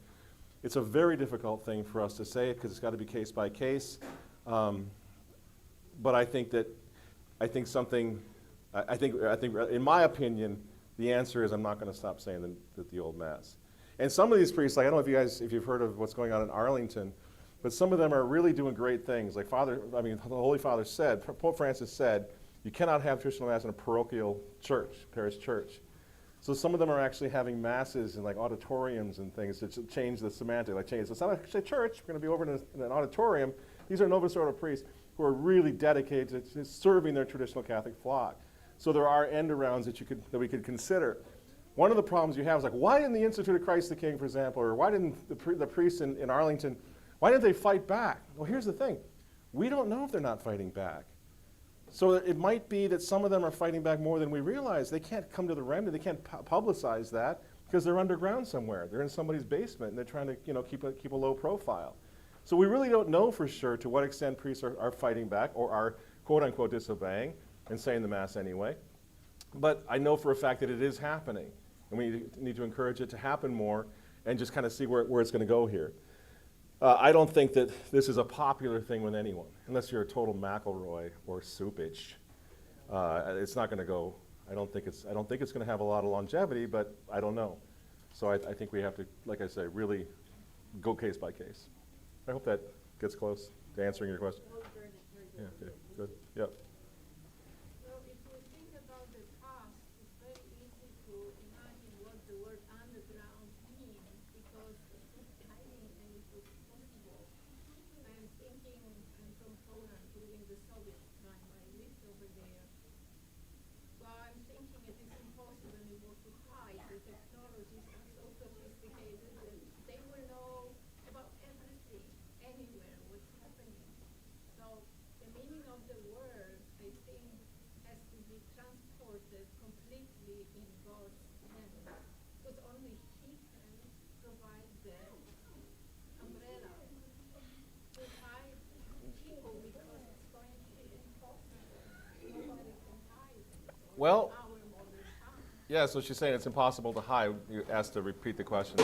It's a very difficult thing for us to say it because it's got to be case by case. But I think in my opinion, the answer is I'm not going to stop saying the old Mass. And some of these priests, like, I don't know if you've heard of what's going on in Arlington, but some of them are really doing great things. Like the Holy Father said, Pope Francis said, you cannot have traditional Mass in a parochial church, parish church. So some of them are actually having Masses in like auditoriums and things to change the semantic, like change. So it's not actually a church, we're going to be over in an auditorium. These are Novus Ordo priests who are really dedicated to serving their traditional Catholic flock. So there are end arounds that we could consider. One of the problems you have is like, why didn't the Institute of Christ the King, for example, or why didn't the priests in Arlington, why didn't they fight back? Well, here's the thing. We don't know if they're not fighting back. So it might be that some of them are fighting back more than we realize. They can't come to the remnant. They can't publicize that because they're underground somewhere. They're in somebody's basement and they're trying to keep a low profile. So we really don't know for sure to what extent priests are fighting back or are quote unquote disobeying and saying the Mass anyway. But I know for a fact that it is happening. And we need to encourage it to happen more and just kind of see where it's going to go here. I don't think that this is a popular thing with anyone, unless you're a total McElroy or Supich. It's not going to go. I don't think it's going to have a lot of longevity, but I don't know. So I think we have to, like I say, really go case by case. I hope that gets close to answering your question. Yeah, okay, good. Yep. Well, if we think about the past, it's very easy to imagine what the word underground means because it was hiding and it was possible. I'm thinking I'm from Poland during the Soviet time. I lived over there. So I'm thinking it is impossible anymore to hide. The technologies are so sophisticated that they will know about everything, anywhere, what's happening. So the meaning of the word, I think, has to be transported completely in God's hand. Because only He can provide the umbrella to hide people because it's going to be impossible. Nobody can hide it. Well, Our modern time. yeah, so she's saying it's impossible to hide. You asked to repeat the question.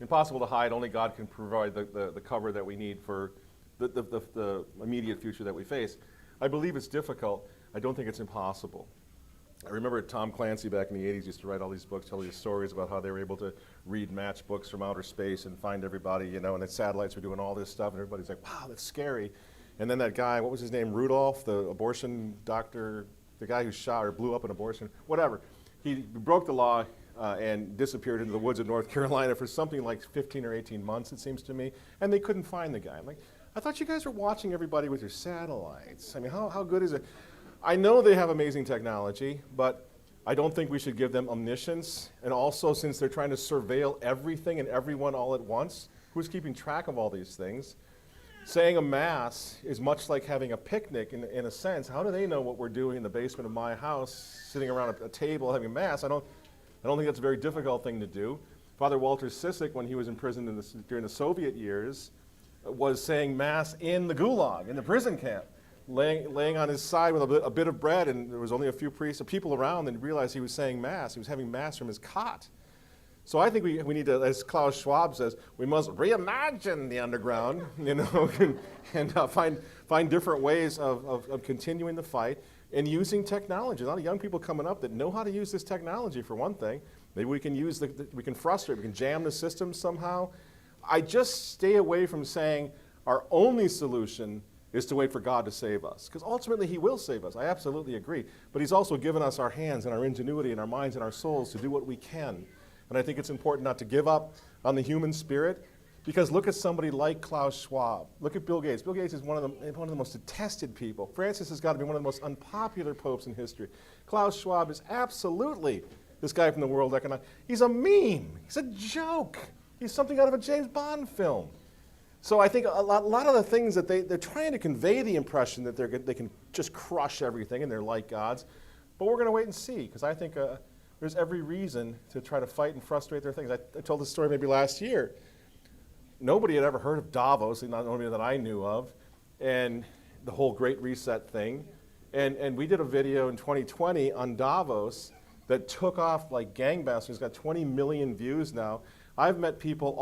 Impossible to hide. Only God can provide the cover that we need for the immediate future that we face. I believe it's difficult. I don't think it's impossible. I remember Tom Clancy back in the 80s used to write all these books, tell these stories about how they were able to read matchbooks from outer space and find everybody, and the satellites were doing all this stuff, and everybody's like, wow, that's scary. And then that guy, what was his name, Rudolph, the abortion doctor, the guy who shot or blew up an abortion, whatever. He broke the law and disappeared into the woods of North Carolina for something like 15 or 18 months, it seems to me, and they couldn't find the guy. I'm like, I thought you guys were watching everybody with your satellites. I mean, how good is it? I know they have amazing technology, but I don't think we should give them omniscience. And also, since they're trying to surveil everything and everyone all at once, who's keeping track of all these things? Saying a Mass is much like having a picnic in a sense. How do they know what we're doing in the basement of my house, sitting around a table having a Mass? I don't think that's a very difficult thing to do. Father Walter Sisek, when he was in prison during the Soviet years, was saying Mass in the gulag, in the prison camp, laying on his side with a bit of bread, and there was only a few priests, people around, and realized he was saying Mass. He was having Mass from his cot. So I think we need to, as Klaus Schwab says, we must reimagine the underground, and find different ways of continuing the fight and using technology. A lot of young people coming up that know how to use this technology, for one thing. Maybe we can use we can frustrate, we can jam the system somehow. I just stay away from saying our only solution is to wait for God to save us. Because ultimately He will save us. I absolutely agree. But He's also given us our hands and our ingenuity and our minds and our souls to do what we can. And I think it's important not to give up on the human spirit. Because look at somebody like Klaus Schwab. Look at Bill Gates. Bill Gates is one of the most detested people. Francis has got to be one of the most unpopular popes in history. Klaus Schwab is absolutely this guy from the World Economic. He's a meme. He's a joke. He's something out of a James Bond film. So I think a lot of the things that they're trying to convey the impression that they can just crush everything and they're like gods. But we're going to wait and see, because I think there's every reason to try to fight and frustrate their things. I told this story maybe last year. Nobody had ever heard of Davos, not only that I knew of, and the whole Great Reset thing. And we did a video in 2020 on Davos that took off like gangbusters. It's got 20 million views now. I've met people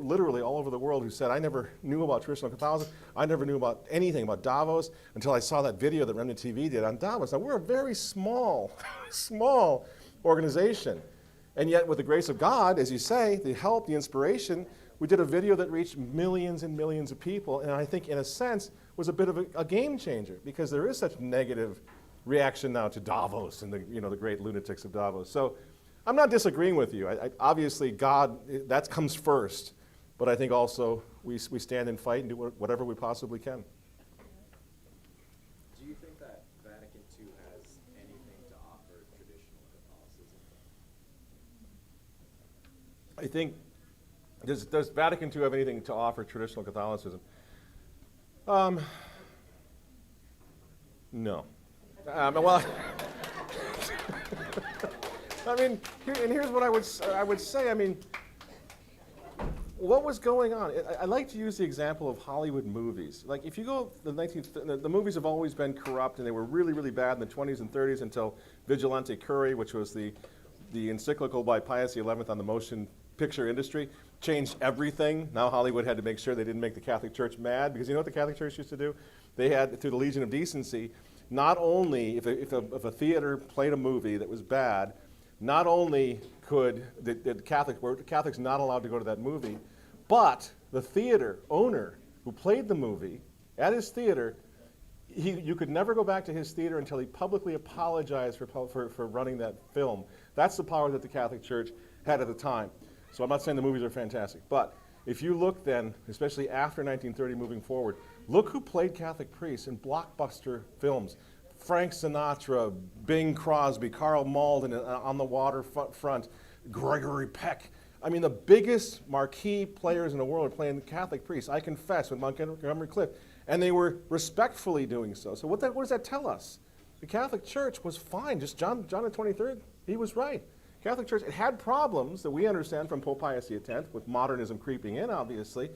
literally all over the world who said, I never knew about traditional Catholicism. I never knew about anything about Davos until I saw that video that Remnant TV did on Davos. Now, we're a very small, small organization. And yet, with the grace of God, as you say, the help, the inspiration, we did a video that reached millions and millions of people. And I think, in a sense, was a bit of a game changer, because there is such negative reaction now to Davos and the great lunatics of Davos. So I'm not disagreeing with you. Obviously, God, that comes first. But I think also we stand and fight and do whatever we possibly can. Do you think that Vatican II has anything to offer traditional Catholicism? I think, does Vatican II have anything to offer traditional Catholicism? No. Well, I mean, here's what I would say. I mean, what was going on? I like to use the example of Hollywood movies. Like, if you go, the movies have always been corrupt, and they were really, really bad in the 20s and 30s until Vigilante Curie, which was the encyclical by Pius XI on the motion picture industry, changed everything. Now Hollywood had to make sure they didn't make the Catholic Church mad, because you know what the Catholic Church used to do? They had, through the Legion of Decency, not only, if a theater played a movie that was bad, not only could the Catholics not allowed to go to that movie, but the theater owner who played the movie at his theater, you could never go back to his theater until he publicly apologized for running that film. That's the power that the Catholic Church had at the time. So I'm not saying the movies are fantastic, but if you look then, especially after 1930 moving forward, look who played Catholic priests in blockbuster films. Frank Sinatra, Bing Crosby, Carl Malden On the Waterfront, Gregory Peck. I mean, the biggest marquee players in the world are playing the Catholic priests, I confess, with Montgomery Clift. And they were respectfully doing so. So what does that tell us? The Catholic Church was fine. Just John the 23rd, he was right. Catholic Church, it had problems that we understand from Pope Pius X, with modernism creeping in, obviously.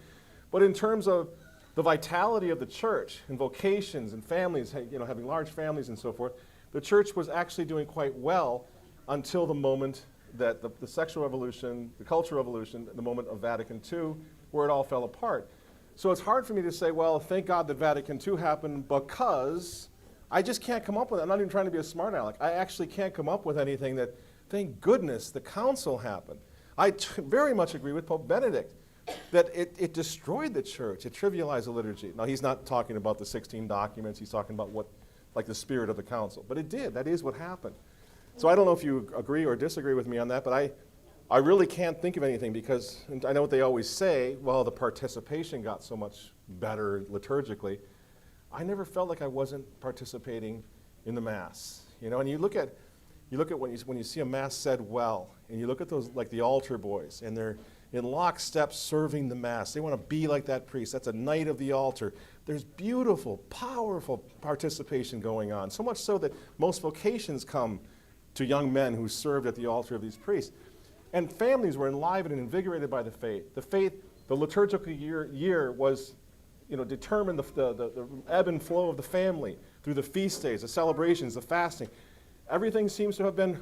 But in terms of the vitality of the church and vocations and families, having large families and so forth, the church was actually doing quite well until the moment that the sexual revolution, the cultural revolution, the moment of Vatican II, where it all fell apart. So it's hard for me to say, well, thank God that Vatican II happened, because I just can't come up with it. I'm not even trying to be a smart aleck. I actually can't come up with anything that, thank goodness, the council happened. I very much agree with Pope Benedict that it destroyed the church. It trivialized the liturgy. Now, he's not talking about the 16 documents. He's talking about the spirit of the council. But it did. That is what happened. So I don't know if you agree or disagree with me on that, but I really can't think of anything, because and I know what they always say, well, the participation got so much better liturgically. I never felt like I wasn't participating in the Mass. And you look at when you see a Mass said well, and you look at those, like the altar boys, and they're in lockstep serving the Mass. They want to be like that priest. That's a knight of the altar. There's beautiful, powerful participation going on, so much so that most vocations come to young men who served at the altar of these priests. And families were enlivened and invigorated by the faith. The liturgical year was, determined the ebb and flow of the family through the feast days, the celebrations, the fasting. Everything seems to have been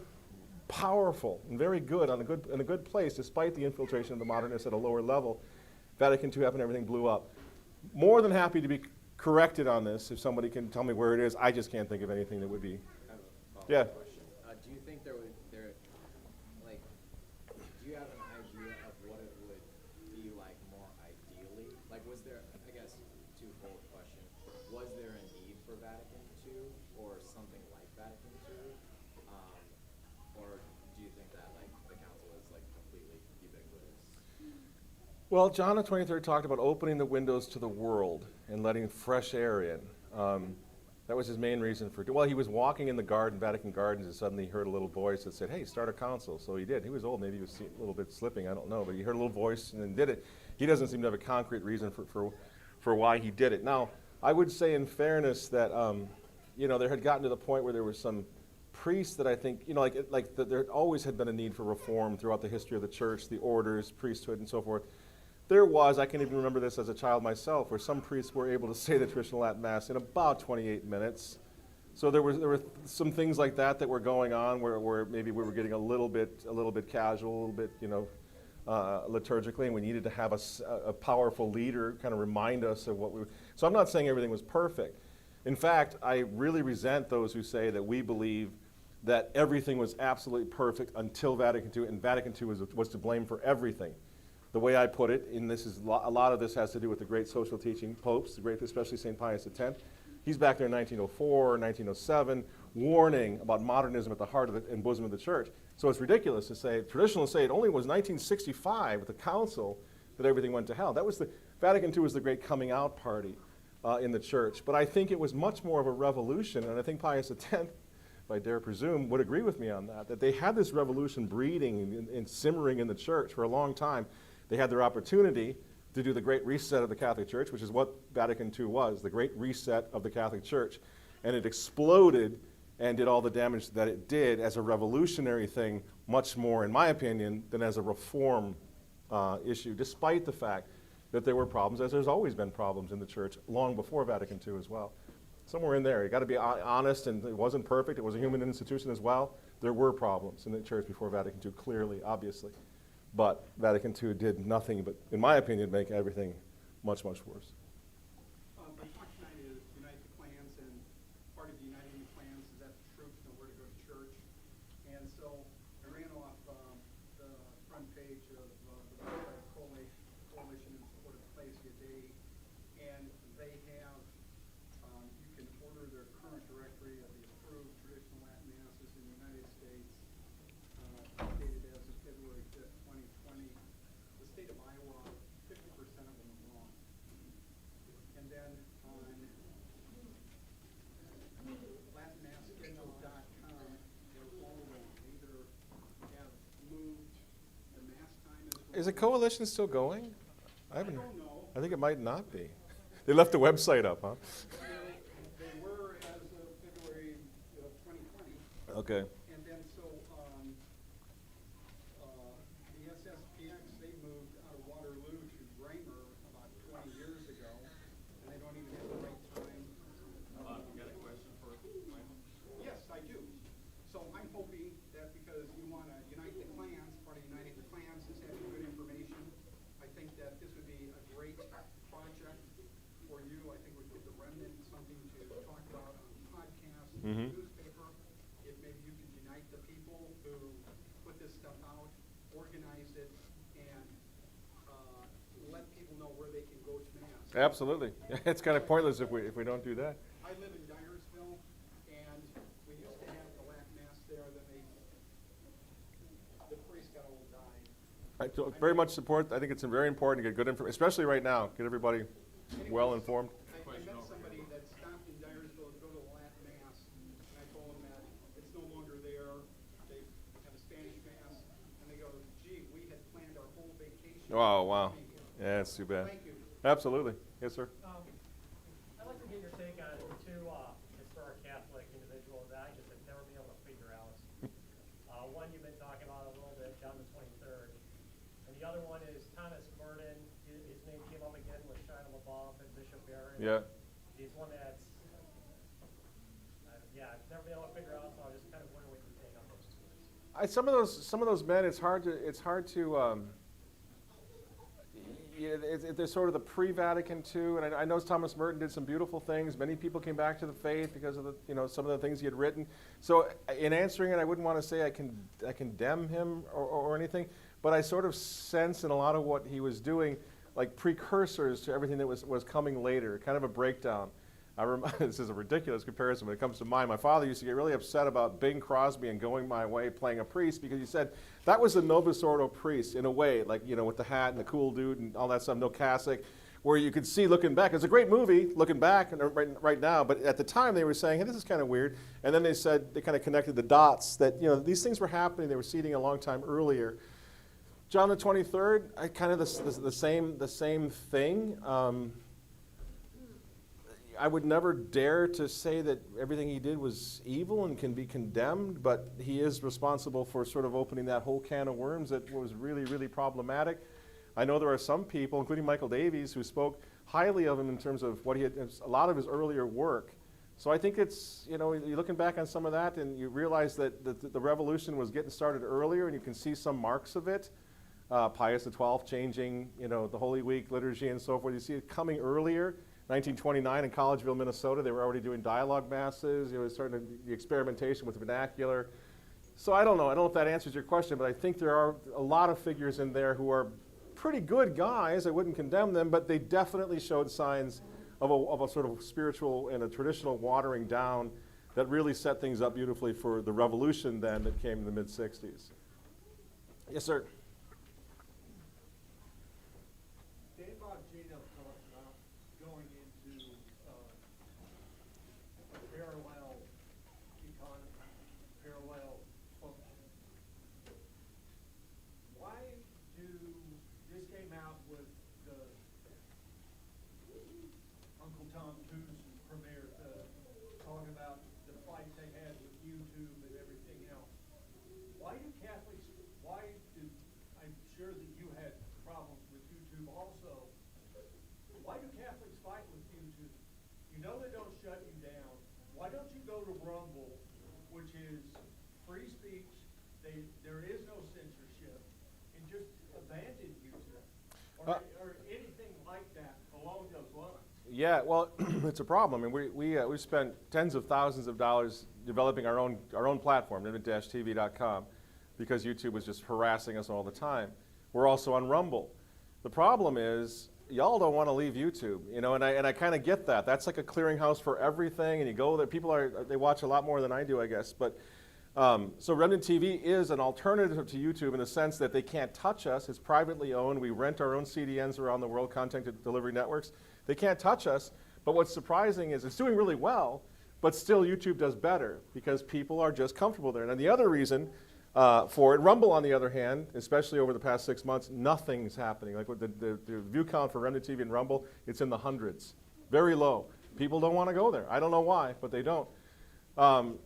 powerful and very good, in a good place, despite the infiltration of the modernists at a lower level. Vatican II happened, everything blew up. More than happy to be corrected on this if somebody can tell me where it is. I just can't think of anything that would be. I have a follow-up Yeah. question. Do you think do you have an idea of what it would be like more ideally? Like, was there, I guess, twofold question. Was there a need for Vatican II or something like Vatican II? Or do you think that, the council is, completely ubiquitous? Well, John the 23rd talked about opening the windows to the world and letting fresh air in. That was his main reason for he was walking in the garden, Vatican Gardens, and suddenly he heard a little voice that said, hey, start a council. So he did. He was old. Maybe he was a little bit slipping. I don't know. But he heard a little voice and then did it. He doesn't seem to have a concrete reason for why he did it. Now, I would say in fairness that, there had gotten to the point where there was some priests that I think, there always had been a need for reform throughout the history of the church, the orders, priesthood, and so forth. I can even remember this as a child myself, where some priests were able to say the traditional Latin Mass in about 28 minutes. So there were some things like that were going on where maybe we were getting a little bit casual, a little bit, liturgically, and we needed to have a powerful leader kind of remind us of what we were. So I'm not saying everything was perfect. In fact, I really resent those who say that we believe that everything was absolutely perfect until Vatican II, and Vatican II was to blame for everything. The way I put it, and this is a lot of this has to do with the great social teaching popes, especially St. Pius X. He's back there in 1904, 1907, warning about modernism at the heart of and bosom of the church. So it's ridiculous to say, traditionalists say it only was 1965 with the council that everything went to hell. Vatican II was the great coming out party in the church. But I think it was much more of a revolution, and I think Pius X, if I dare presume, would agree with me on that they had this revolution breeding and simmering in the church for a long time. They had their opportunity to do the great reset of the Catholic Church, which is what Vatican II was, the great reset of the Catholic Church. And it exploded and did all the damage that it did as a revolutionary thing, much more, in my opinion, than as a reform issue, despite the fact that there were problems, as there's always been problems in the church long before Vatican II as well. Somewhere in there, you got to be honest, and it wasn't perfect. It was a human institution as well. There were problems in the church before Vatican II, clearly, obviously. But Vatican II did nothing but, in my opinion, make everything much, much worse. My talk tonight is Unite the Clans, and part of uniting the clans is that the troops know where to go to church. And so I ran off the front page of the Coalition in Support of Ecclesia Dei, and they have, you can order their current directory of the approved traditional Latin Masses in the United States, updated as of February 5th, 2020. The state of Iowa, 50% of them are wrong. And then on LatinMassSchedule.com, they're all wrong. They either have moved the Mass time as well. Is the coalition still going? I don't know. think it might not be. They left the website up, huh? They were as of February of 2020. Okay. And then so, the SSPX, they moved out of Waterloo to Bramer about 20 years ago, and they don't even have the right time. You got a question for Michael? Yes, I do. So I'm hoping that because you want to unite the clans, part of uniting the clans is having good information. I think that this would be a great project for you. I think it would give the remnant something to talk about on podcasts, newspaper. If maybe you could unite the people who put this stuff out, organize it, and let people know where they can go to Mass. Absolutely. It's kind of pointless if we don't do that. I live in Dyersville, and we used to have the Latin Mass there, then the priest got old, died. I very much support. I think it's very important to get good information, especially right now. Get everybody well informed. I met somebody that stopped in Dyersville to go to the Latin Mass, and I told them that it's no longer there. They have a Spanish Mass, and they go, gee, we had planned our whole vacation. Oh, wow. to be here." Yeah, it's too bad. Thank you. Absolutely. Yes, sir. I'd like to get your take on two historic Catholic individuals that I just have never been able to figure out. One you've been talking about a little bit, John the 23rd, and the other one is Thomas Merton. His name came up again with Shia LaBeouf and Bishop Barron. Yeah. He's one that's, I've never been able to figure out, so I was just kind of wondering what you take on those two. Some of those men, it's hard to. They're sort of the pre-Vatican II, and I know Thomas Merton did some beautiful things. Many people came back to the faith because of some of the things he had written. So in answering it, I wouldn't want to say I condemn him or anything, but I sort of sense in a lot of what he was doing, like precursors to everything that was coming later, kind of a breakdown. This is a ridiculous comparison, but it comes to mind. My father used to get really upset about Bing Crosby and Going My Way playing a priest because he said that was the Novus Ordo priest in a way, like, with the hat and the cool dude and all that stuff, no cassock, where you could see looking back. It's a great movie looking back and right now, but at the time they were saying, hey, this is kind of weird. And then they kind of connected the dots that, these things were happening. They were seeding a long time earlier. John the 23rd, kind of the same thing. I would never dare to say that everything he did was evil and can be condemned, but he is responsible for sort of opening that whole can of worms that was really, really problematic. I know there are some people, including Michael Davies, who spoke highly of him in terms of what he had, a lot of his earlier work. So I think it's, you know, you're looking back on some of that and you realize that the revolution was getting started earlier, and you can see some marks of it. Pius XII changing, you know, the Holy Week liturgy and so forth. You see it coming earlier. 1929 in Collegeville, Minnesota, they were already doing dialogue masses. You know, starting the experimentation with vernacular. So I don't know if that answers your question, but I think there are a lot of figures in there who are pretty good guys. I wouldn't condemn them, but they definitely showed signs of a sort of spiritual and a traditional watering down that really set things up beautifully for the revolution then that came in the mid-60s. Yes, sir. Dan Bongino talked about going into a parallel economy, parallel function. Why this came out with the Uncle Tom Too's premiere, talking about the fight they had with YouTube and everything else. Why do Catholics, I'm sure that you had problems with YouTube also. Why do Catholics fight with YouTube? You know they don't shut you down. Why don't you go to Rumble, which is free speech, there is no censorship, and just abandon YouTube? Or anything like that along those lines? Yeah, well, it's a problem. I mean, we spent tens of thousands of dollars developing our own platform, tv.com, because YouTube was just harassing us all the time. We're also on Rumble. The problem is, y'all don't want to leave YouTube, you know, and I kind of get that. That's like a clearinghouse for everything, and you go there. They watch a lot more than I do, I guess. But so Remnant TV is an alternative to YouTube in the sense that they can't touch us. It's privately owned. We rent our own CDNs around the world, content delivery networks. They can't touch us. But what's surprising is it's doing really well, but still YouTube does better because people are just comfortable there. And the other reason for it, Rumble, on the other hand, especially over the past 6 months, nothing's happening. Like with the view count for Remnant TV and Rumble, it's in the hundreds, very low. People don't want to go there. I don't know why, but they don't.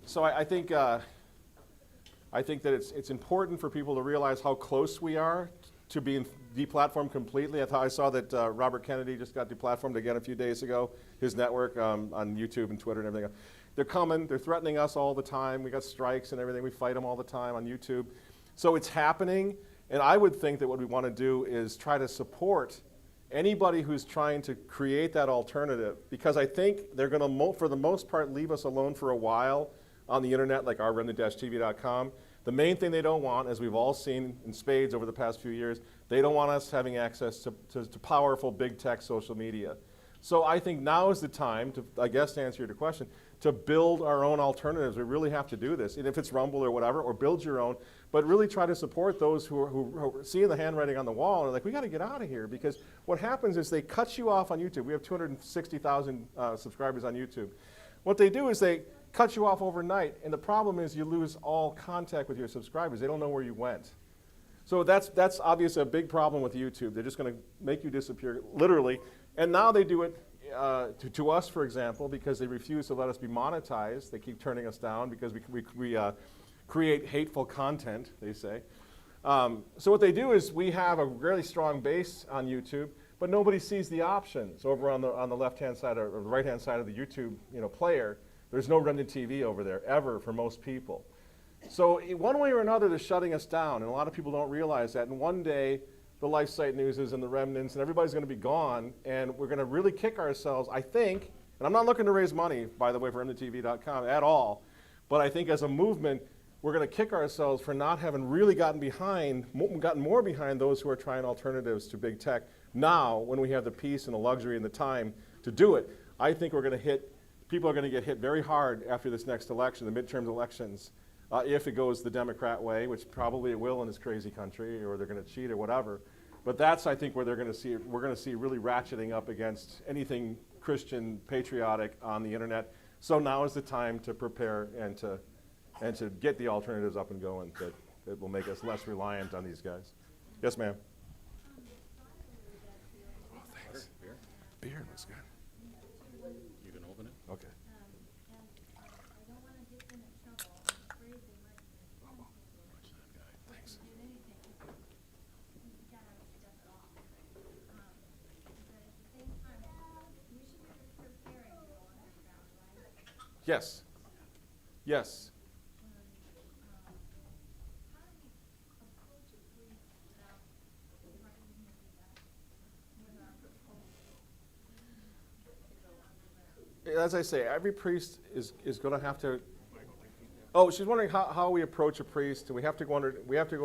So I think that it's important for people to realize how close we are to being deplatformed completely. I saw that Robert Kennedy just got deplatformed again a few days ago, his network on YouTube and Twitter and everything else. They're coming, they're threatening us all the time. We got strikes and everything. We fight them all the time on YouTube. So it's happening, and I would think that what we want to do is try to support anybody who's trying to create that alternative, because I think they're going to, for the most part, leave us alone for a while on the internet, like our remnant-tv.com. The main thing they don't want, as we've all seen in spades over the past few years, they don't want us having access to powerful big tech social media. So I think now is the time, I guess to answer your question, to build our own alternatives. We really have to do this, and if it's Rumble or whatever, or build your own, but really try to support those who are seeing the handwriting on the wall and are like, we got to get out of here, because what happens is they cut you off on YouTube. We have 260,000 subscribers on YouTube. What they do is they cut you off overnight, and the problem is you lose all contact with your subscribers. They don't know where you went. So that's obviously a big problem with YouTube. They're just going to make you disappear, literally. And now they do it to us, for example, because they refuse to let us be monetized. They keep turning us down because we create hateful content, they say. So what they do is we have a really strong base on YouTube, but nobody sees the options over on the left-hand side or the right-hand side of the YouTube player. There's no Remnant TV over there, ever, for most people. So one way or another, they're shutting us down, and a lot of people don't realize that. And one day, the Life Site Newses and the Remnants and everybody's going to be gone, and we're going to really kick ourselves, I think, and I'm not looking to raise money, by the way, for remnanttv.com at all, but I think as a movement, we're going to kick ourselves for not having really gotten more behind those who are trying alternatives to big tech now, when we have the peace and the luxury and the time to do it. I think people are going to get hit very hard after this next election, the midterm elections, if it goes the Democrat way, which probably it will in this crazy country, or they're going to cheat or whatever. But that's, I think, where we're going to see really ratcheting up against anything Christian, patriotic on the internet. So now is the time to prepare and to get the alternatives up and going that will make us less reliant on these guys. Yes, ma'am. Oh, thanks. Beer looks good. You gonna Yes. Yes. As I say, every priest is going to have to. Oh, she's wondering how we approach a priest. Do we have to go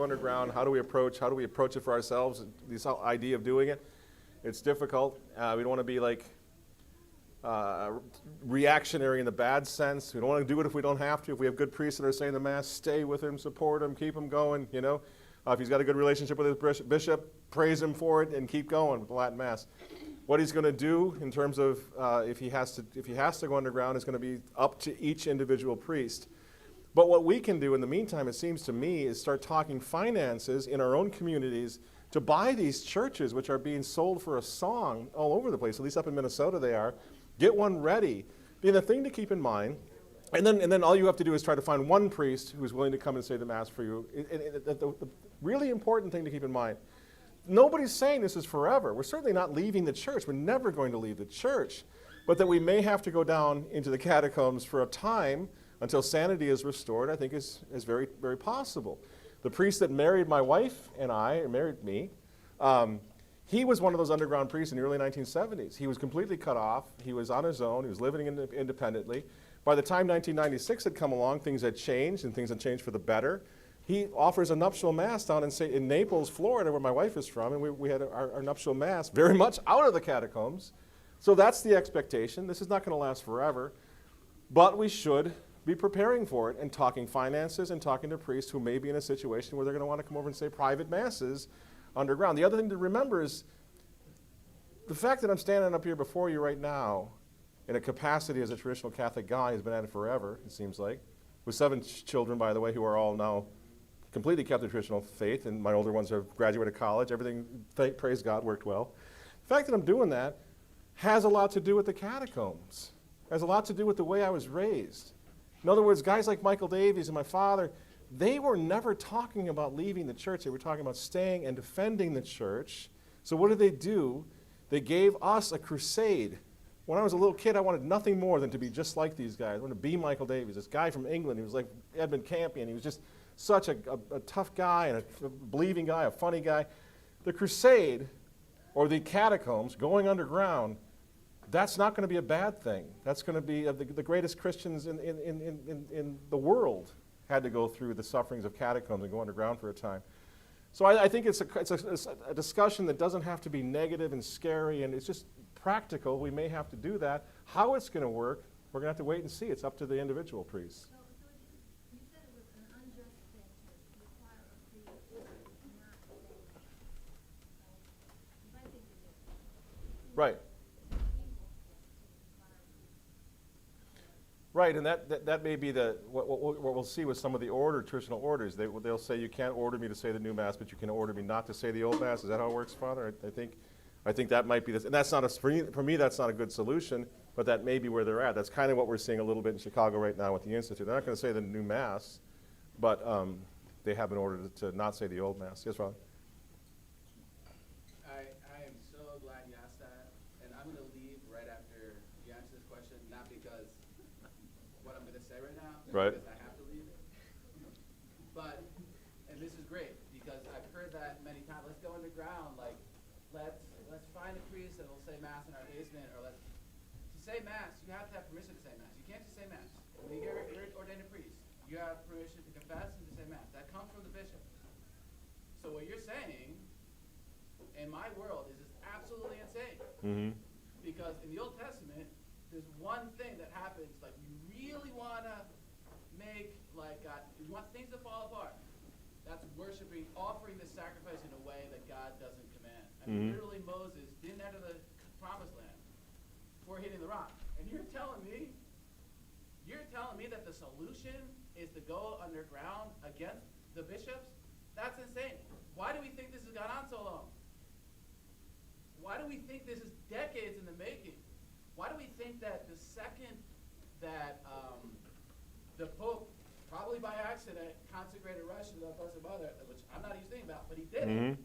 underground? How do we approach it for ourselves? This whole idea of doing it, it's difficult. We don't want to be like reactionary in the bad sense. We don't want to do it if we don't have to. If we have good priests that are saying the Mass, stay with him, support him, keep him going. You know, if he's got a good relationship with his bishop, praise him for it and keep going with the Latin Mass. What he's going to do in terms of if he has to go underground is going to be up to each individual priest. But what we can do in the meantime, it seems to me, is start talking finances in our own communities to buy these churches, which are being sold for a song all over the place. At least up in Minnesota they are. Get one ready. Being the thing to keep in mind. And then all you have to do is try to find one priest who's willing to come and say the Mass for you. The really important thing to keep in mind. Nobody's saying this is forever. We're certainly not leaving the church. We're never going to leave the church. But that we may have to go down into the catacombs for a time until sanity is restored, I think is very, very possible. The priest that married my wife and I, or married me, he was one of those underground priests in the early 1970s. He was completely cut off. He was on his own. He was living independently. By the time 1996 had come along, things had changed, and things had changed for the better. He offers a nuptial mass down in Naples, Florida, where my wife is from, and we had our nuptial mass very much out of the catacombs. So that's the expectation. This is not going to last forever, but we should be preparing for it and talking finances and talking to priests who may be in a situation where they're going to want to come over and say private masses underground. The other thing to remember is the fact that I'm standing up here before you right now in a capacity as a traditional Catholic guy who's been at it forever, it seems like, with 7 children, by the way, who are all now completely kept the traditional faith, and my older ones have graduated college. Everything, praise God, worked well. The fact that I'm doing that has a lot to do with the catacombs. Has a lot to do with the way I was raised. In other words, guys like Michael Davies and my father, they were never talking about leaving the church. They were talking about staying and defending the church. So what did they do? They gave us a crusade. When I was a little kid, I wanted nothing more than to be just like these guys. I wanted to be Michael Davies, this guy from England. He was like Edmund Campion. He was just such a tough guy and a believing guy, a funny guy. The crusade, or the catacombs, going underground, that's not going to be a bad thing. That's going to be the greatest Christians in the world had to go through the sufferings of catacombs and go underground for a time. So I think it's a discussion that doesn't have to be negative and scary, and it's just practical. We may have to do that. How it's going to work, we're going to have to wait and see. It's up to the individual priests. So you said it was an unjust thing to require a priest to not say that. Because I think it is. Right. Right, and that may be what we'll see with some of the traditional orders. They'll say you can't order me to say the new Mass, but you can order me not to say the old Mass. Is that how it works, Father? I think that might be this, and that's not for me. That's not a good solution, but that may be where they're at. That's kind of what we're seeing a little bit in Chicago right now with the Institute. They're not going to say the new Mass, but they have been ordered to not say the old Mass. Yes, Father. I am so glad you asked that, and I'm going to leave right after you answer this question, not because what I'm going to say right now, Right. because I have to leave. But, and this is great, because I've heard that many times. Let's go underground, like, let's find a priest that will say Mass in our basement, or to say Mass, you have to have permission to say Mass. You can't just say Mass. When you're ordained a priest, you have permission to confess and to say Mass. That comes from the bishop. So what you're saying, in my world, is just absolutely insane. Mm-hmm. Because in the Old Testament, there's one thing that happens, like you really want to make, like, God, you want things to fall apart. That's worshiping, offering the sacrifice in a way that God doesn't command. I mean, literally Moses didn't enter the promised land before hitting the rock. And you're telling me that the solution is to go underground against the bishops? That's insane. Why do we think this has gone on so long? Why do we think this is decades in the making? Why do we think that the second that the Pope, probably by accident, consecrated Russia to the Blessed Mother, which I'm not even thinking about, but he did it,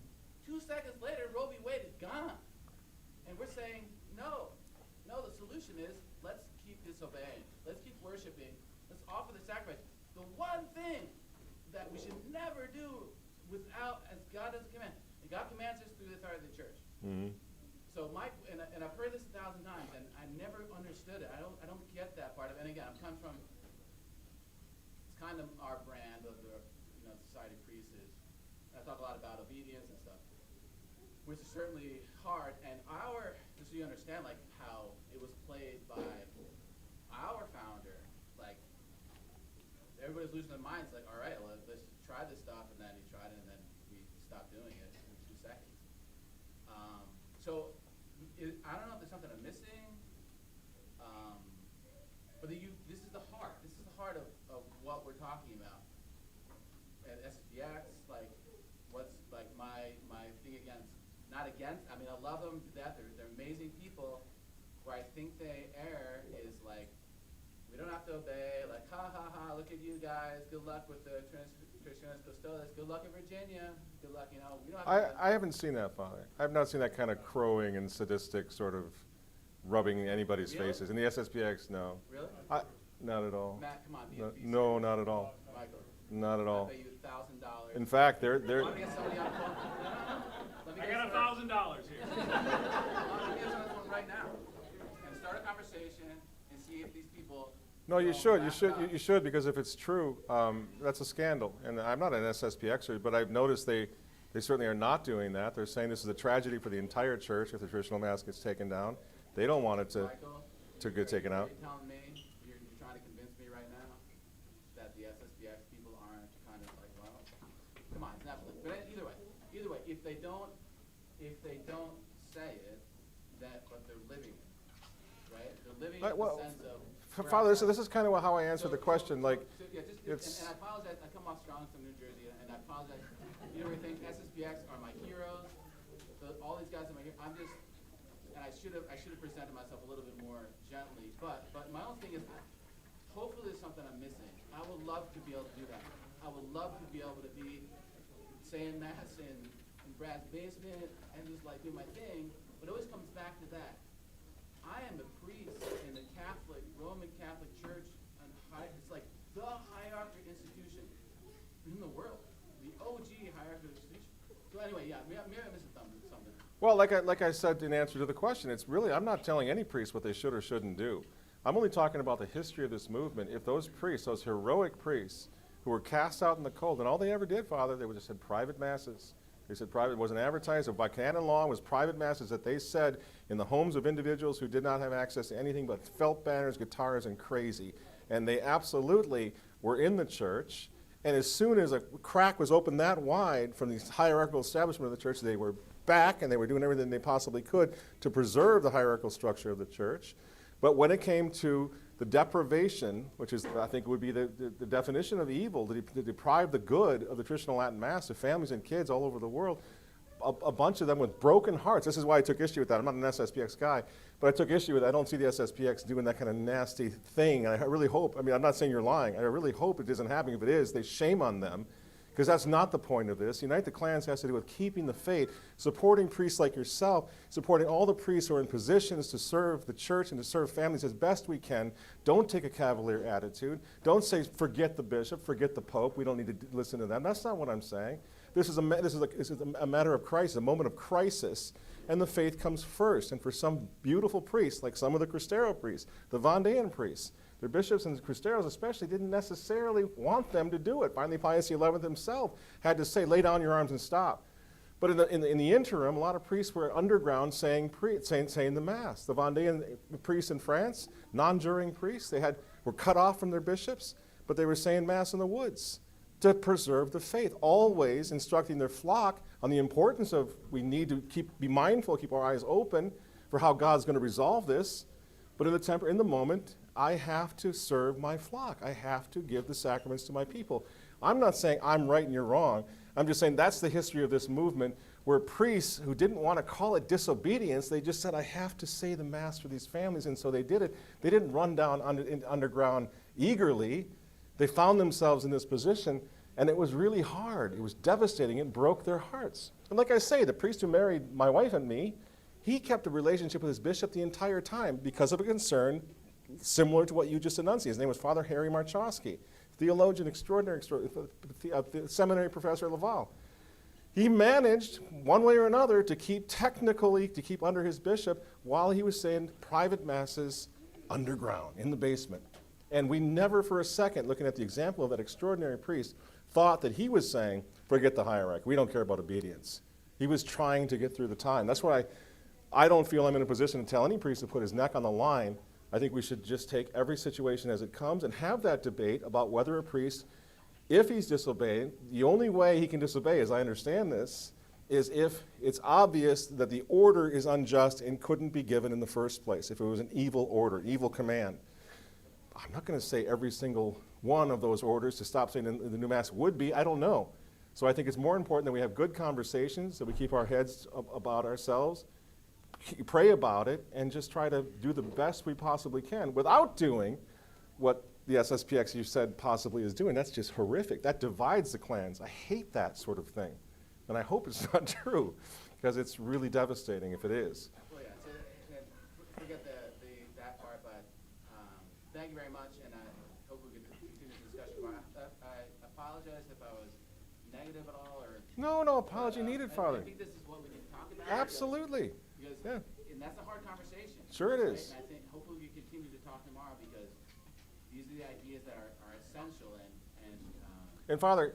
2 seconds later, Roe v. Wade is gone. And we're saying, no, the solution is, let's keep disobeying. let's keep worshiping, let's offer the sacrifice. The one thing that we should never do without, as God doesn't command, and God commands us through the authority of the church. Mm-hmm. So and I've heard this 1,000 times, and I never understood it. I don't get that part of it. And again, I'm coming from, it's kind of our brand of the, Society of Priests is, I talk a lot about obedience and stuff, which is certainly hard. And just so you understand, like, how it was played by our founder, like, everybody's losing their minds, like, all right, let's try this stuff, and then he tried it, and then we stopped doing it in 2 seconds. I don't know if there's something I'm missing, but this is the heart. This is the heart of what we're talking about. At SSPX, like, what's like my thing against, not against, I mean, I love them to death. They're amazing people. Where I think they err is like, we don't have to obey, like, ha ha ha, look at you guys, good luck with the Traditionis, Custodes, good luck in Virginia, good luck, we don't have to. I haven't seen that, Father. I have not seen that kind of crowing and sadistic sort of rubbing anybody's Really? faces. In the SSPX, no. Really? Not at all. Matt, come on, be No, not at all. Michael, Not at I'll all. pay you $1,000. In fact, they're Want me to get somebody on the phone? No. Let me I get got somebody- $1,000 here. Let me get somebody on the phone right now and start a conversation and see if these people. No, you should. You back should. up. You should, because if it's true, that's a scandal. And I'm not an SSPXer, but I've noticed they certainly are not doing that. They're saying this is a tragedy for the entire church if the traditional mass gets taken down. They don't want it Michael, to get taken out. You're telling me, you're trying to convince me right now that the SSPX people aren't kind of like, well, come on, it's not. But either way, if they don't say it, but they're living it, right? They're living it in Well, the sense of. Father, this is kind of how I answer the question. Like, Yeah, it's. and I apologize. I come off strong from New Jersey, and I apologize. You know, we think SSPX are my heroes. All these guys are my heroes. And I should have presented myself a little bit more gently. But my own thing is, hopefully there's something I'm missing. I would love to be able to do that. I would love to be able to be saying mass in Brad's basement and just like do my thing. But it always comes back to that. I am a priest in the Roman Catholic Church, and it's like the hierarchical institution in the world, the OG hierarchical institution. So anyway, yeah, maybe I'm missing something. Well, like I said in answer to the question, it's really, I'm not telling any priest what they should or shouldn't do. I'm only talking about the history of this movement. If those priests, those heroic priests who were cast out in the cold, and all they ever did, Father, they just had private masses. They said private, it wasn't advertised, so by canon law, it was private masses that they said in the homes of individuals who did not have access to anything but felt banners, guitars, and crazy. And they absolutely were in the church, and as soon as a crack was opened that wide from the hierarchical establishment of the church, they were back, and they were doing everything they possibly could to preserve the hierarchical structure of the church. But when it came to the deprivation, which is, I think, would be the definition of evil, to deprive the good of the traditional Latin Mass to families and kids all over the world, a bunch of them with broken hearts. This is why I took issue with that. I'm not an SSPX guy, but I took issue with it. I don't see the SSPX doing that kind of nasty thing. And I really hope, I mean, I'm not saying you're lying. I really hope it isn't happening. If it is, they shame on them, because that's not the point of this. Unite the Clans has to do with keeping the faith, supporting priests like yourself, supporting all the priests who are in positions to serve the church and to serve families as best we can. Don't take a cavalier attitude. Don't say, forget the bishop, forget the pope. We don't need to listen to them. That's not what I'm saying. This is a matter of crisis, a moment of crisis, and the faith comes first. And for some beautiful priests, like some of the Cristero priests, the Vendean priests, their bishops and Cristeros especially didn't necessarily want them to do it. Finally, Pius XI himself had to say, lay down your arms and stop. But in the interim, a lot of priests were underground saying the Mass. The Vendean priests in France, non-juring priests, were cut off from their bishops, but they were saying Mass in the woods to preserve the faith, always instructing their flock on the importance of, we need to be mindful, keep our eyes open for how God's going to resolve this. But in the moment, I have to serve my flock. I have to give the sacraments to my people. I'm not saying I'm right and you're wrong. I'm just saying that's the history of this movement, where priests who didn't want to call it disobedience, they just said, I have to say the Mass for these families, and so they did it. They didn't run down underground eagerly. They found themselves in this position, and it was really hard. It was devastating. It broke their hearts. And like I say, the priest who married my wife and me, he kept a relationship with his bishop the entire time because of a concern similar to what you just enunciated. His name was Father Harry Marchowski, theologian extraordinary, seminary professor at Laval. He managed, one way or another, to keep under his bishop while he was saying private masses underground, in the basement. And we never for a second, looking at the example of that extraordinary priest, thought that he was saying, forget the hierarchy, we don't care about obedience. He was trying to get through the time. That's why I don't feel I'm in a position to tell any priest to put his neck on the line. I think we should just take every situation as it comes and have that debate about whether a priest, if he's disobeying, the only way he can disobey, as I understand this, is if it's obvious that the order is unjust and couldn't be given in the first place, if it was an evil order, evil command. I'm not going to say every single one of those orders to stop saying in the new Mass would be, I don't know. So I think it's more important that we have good conversations, that we keep our heads about ourselves, pray about it, and just try to do the best we possibly can without doing what the SSPX you said possibly is doing. That's just horrific. That divides the clans. I hate that sort of thing. And I hope it's not true, because it's really devastating if it is. Well, yeah, so, and forget that part, but thank you very much, and I hope we can continue this discussion. I apologize if I was negative at all, or... No apology needed, Father. I think this is what we can talk about. Absolutely. Because Yeah. And that's a hard conversation. Sure it right? is. And I think hopefully we continue to talk tomorrow, because these are the ideas that are essential, And Father,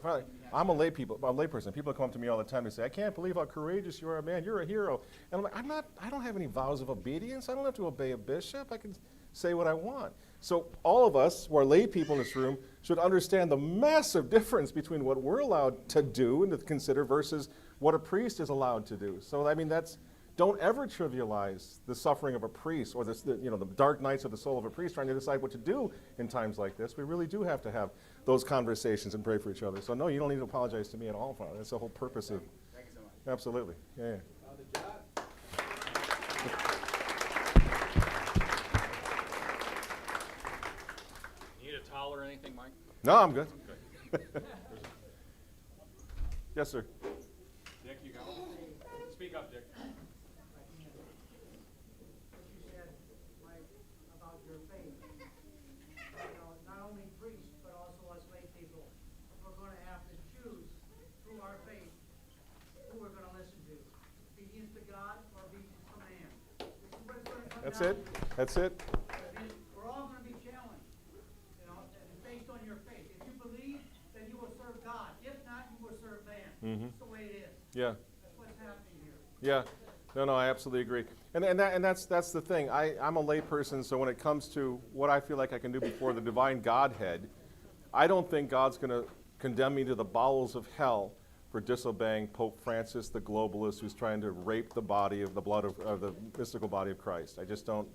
I'm a layperson. People come up to me all the time and say, I can't believe how courageous you are, man. You're a hero. And I'm like, I don't have any vows of obedience. I don't have to obey a bishop. I can say what I want. So all of us who are lay people in this room should understand the massive difference between what we're allowed to do and to consider versus what a priest is allowed to do. So, I mean, don't ever trivialize the suffering of a priest or the dark nights of the soul of a priest trying to decide what to do in times like this. We really do have to have those conversations and pray for each other. So no, you don't need to apologize to me at all, Father. That's the whole purpose of. Thank you so much. Absolutely. Yeah. You need a towel or anything, Mike? No, I'm good. Yes, sir. Dick, you go. Speak up, Dick. What you said, Mike, about your faith. Not only priests, but also us lay people. We're going to have to choose through our faith who we're going to listen to. Obedience to God or obedience to man. This is what it's going to come That's down it. to. That's it. We're all going to be challenged, and based on your faith. If you believe, then you will serve God. If not, you will serve man. That's the way it is. Yeah. That's what's happening here. Yeah. No, I absolutely agree. And that's the thing. I'm a lay person, so when it comes to what I feel like I can do before the divine Godhead, I don't think God's going to condemn me to the bowels of hell for disobeying Pope Francis, the globalist who's trying to rape the blood of the mystical body of Christ. I just don't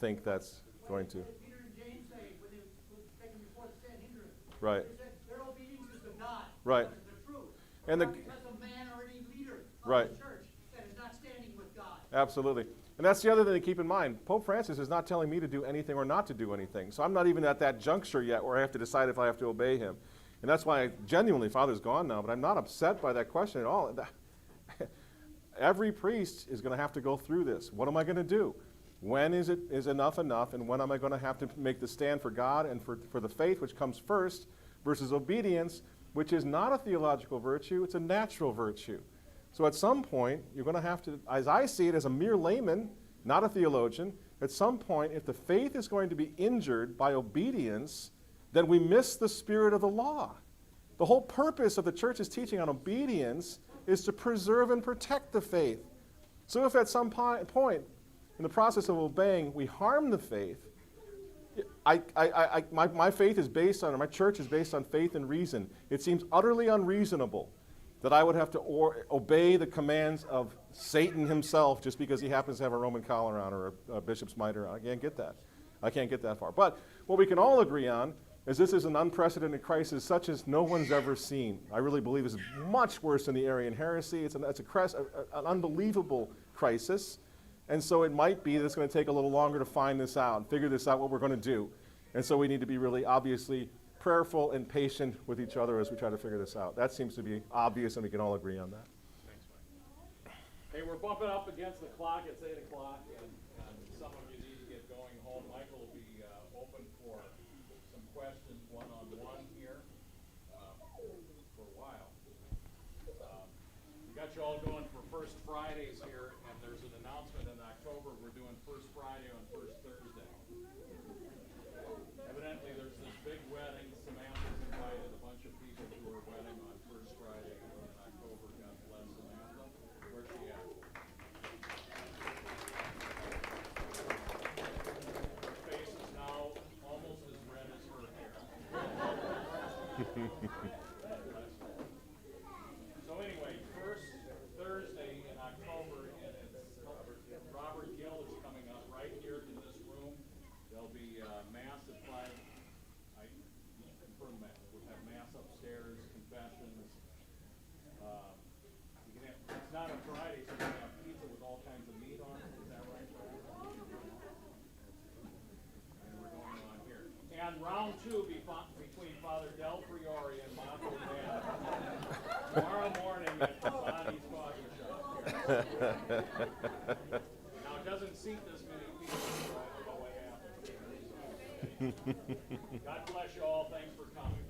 think that's going to. What did Peter and James say when they were taken before the Sanhedrin? Right. They said their obedience is to God. Right. That is the truth. And Not because of man or any leader of Right. the church that is not standing with God. Absolutely. And that's the other thing to keep in mind. Pope Francis is not telling me to do anything or not to do anything. So I'm not even at that juncture yet where I have to decide if I have to obey him. And that's why Father's gone now, but I'm not upset by that question at all. Every priest is going to have to go through this. What am I going to do? When is enough enough, and when am I going to have to make the stand for God and for the faith, which comes first, versus obedience, which is not a theological virtue, it's a natural virtue. So at some point, you're going to have to, as I see it as a mere layman, not a theologian, at some point, if the faith is going to be injured by obedience, then we miss the spirit of the law. The whole purpose of the church's teaching on obedience is to preserve and protect the faith. So if at some point in the process of obeying we harm the faith, my faith is based on, or my church is based on faith and reason. It seems utterly unreasonable that I would have to obey the commands of Satan himself just because he happens to have a Roman collar on or a bishop's mitre on. I can't get that. I can't get that far. But what we can all agree on is this is an unprecedented crisis such as no one's ever seen. I really believe it's much worse than the Arian heresy. It's an unbelievable crisis. And so it might be that it's going to take a little longer to find this out and figure this out, what we're going to do. And so we need to be really obviously prayerful and patient with each other as we try to figure this out. That seems to be obvious, and we can all agree on that. Thanks, Mike. Hey, we're bumping up against the clock. It's 8 o'clock, and some of you need to get going home. Michael will be open for some questions one-on-one here for a while. We got you all going for First Fridays here, and there's an announcement in October. We're doing First Friday on First Thursday. Evidently, there's this big wedding. Samantha's invited a bunch of people to her wedding on First Friday in October. God bless Samantha. Where's she at? Her face is now almost as red as her hair. God bless her. So anyway, First Thursday in October, and it's Robert Gill is coming up right here to this room. There'll be mass at 5. I confirm that. We'll have mass upstairs, confessions. You can have, it's not a Friday, so you can have pizza with all kinds of meat on it. Is that right, Brad? And we're going on here. And round 2 between Father Del Priore and Monto Man. Tomorrow morning at Bonnie's Coffee Shop here. Now, it doesn't seat this many people, so I don't know what happened. God bless you all. Thanks for coming.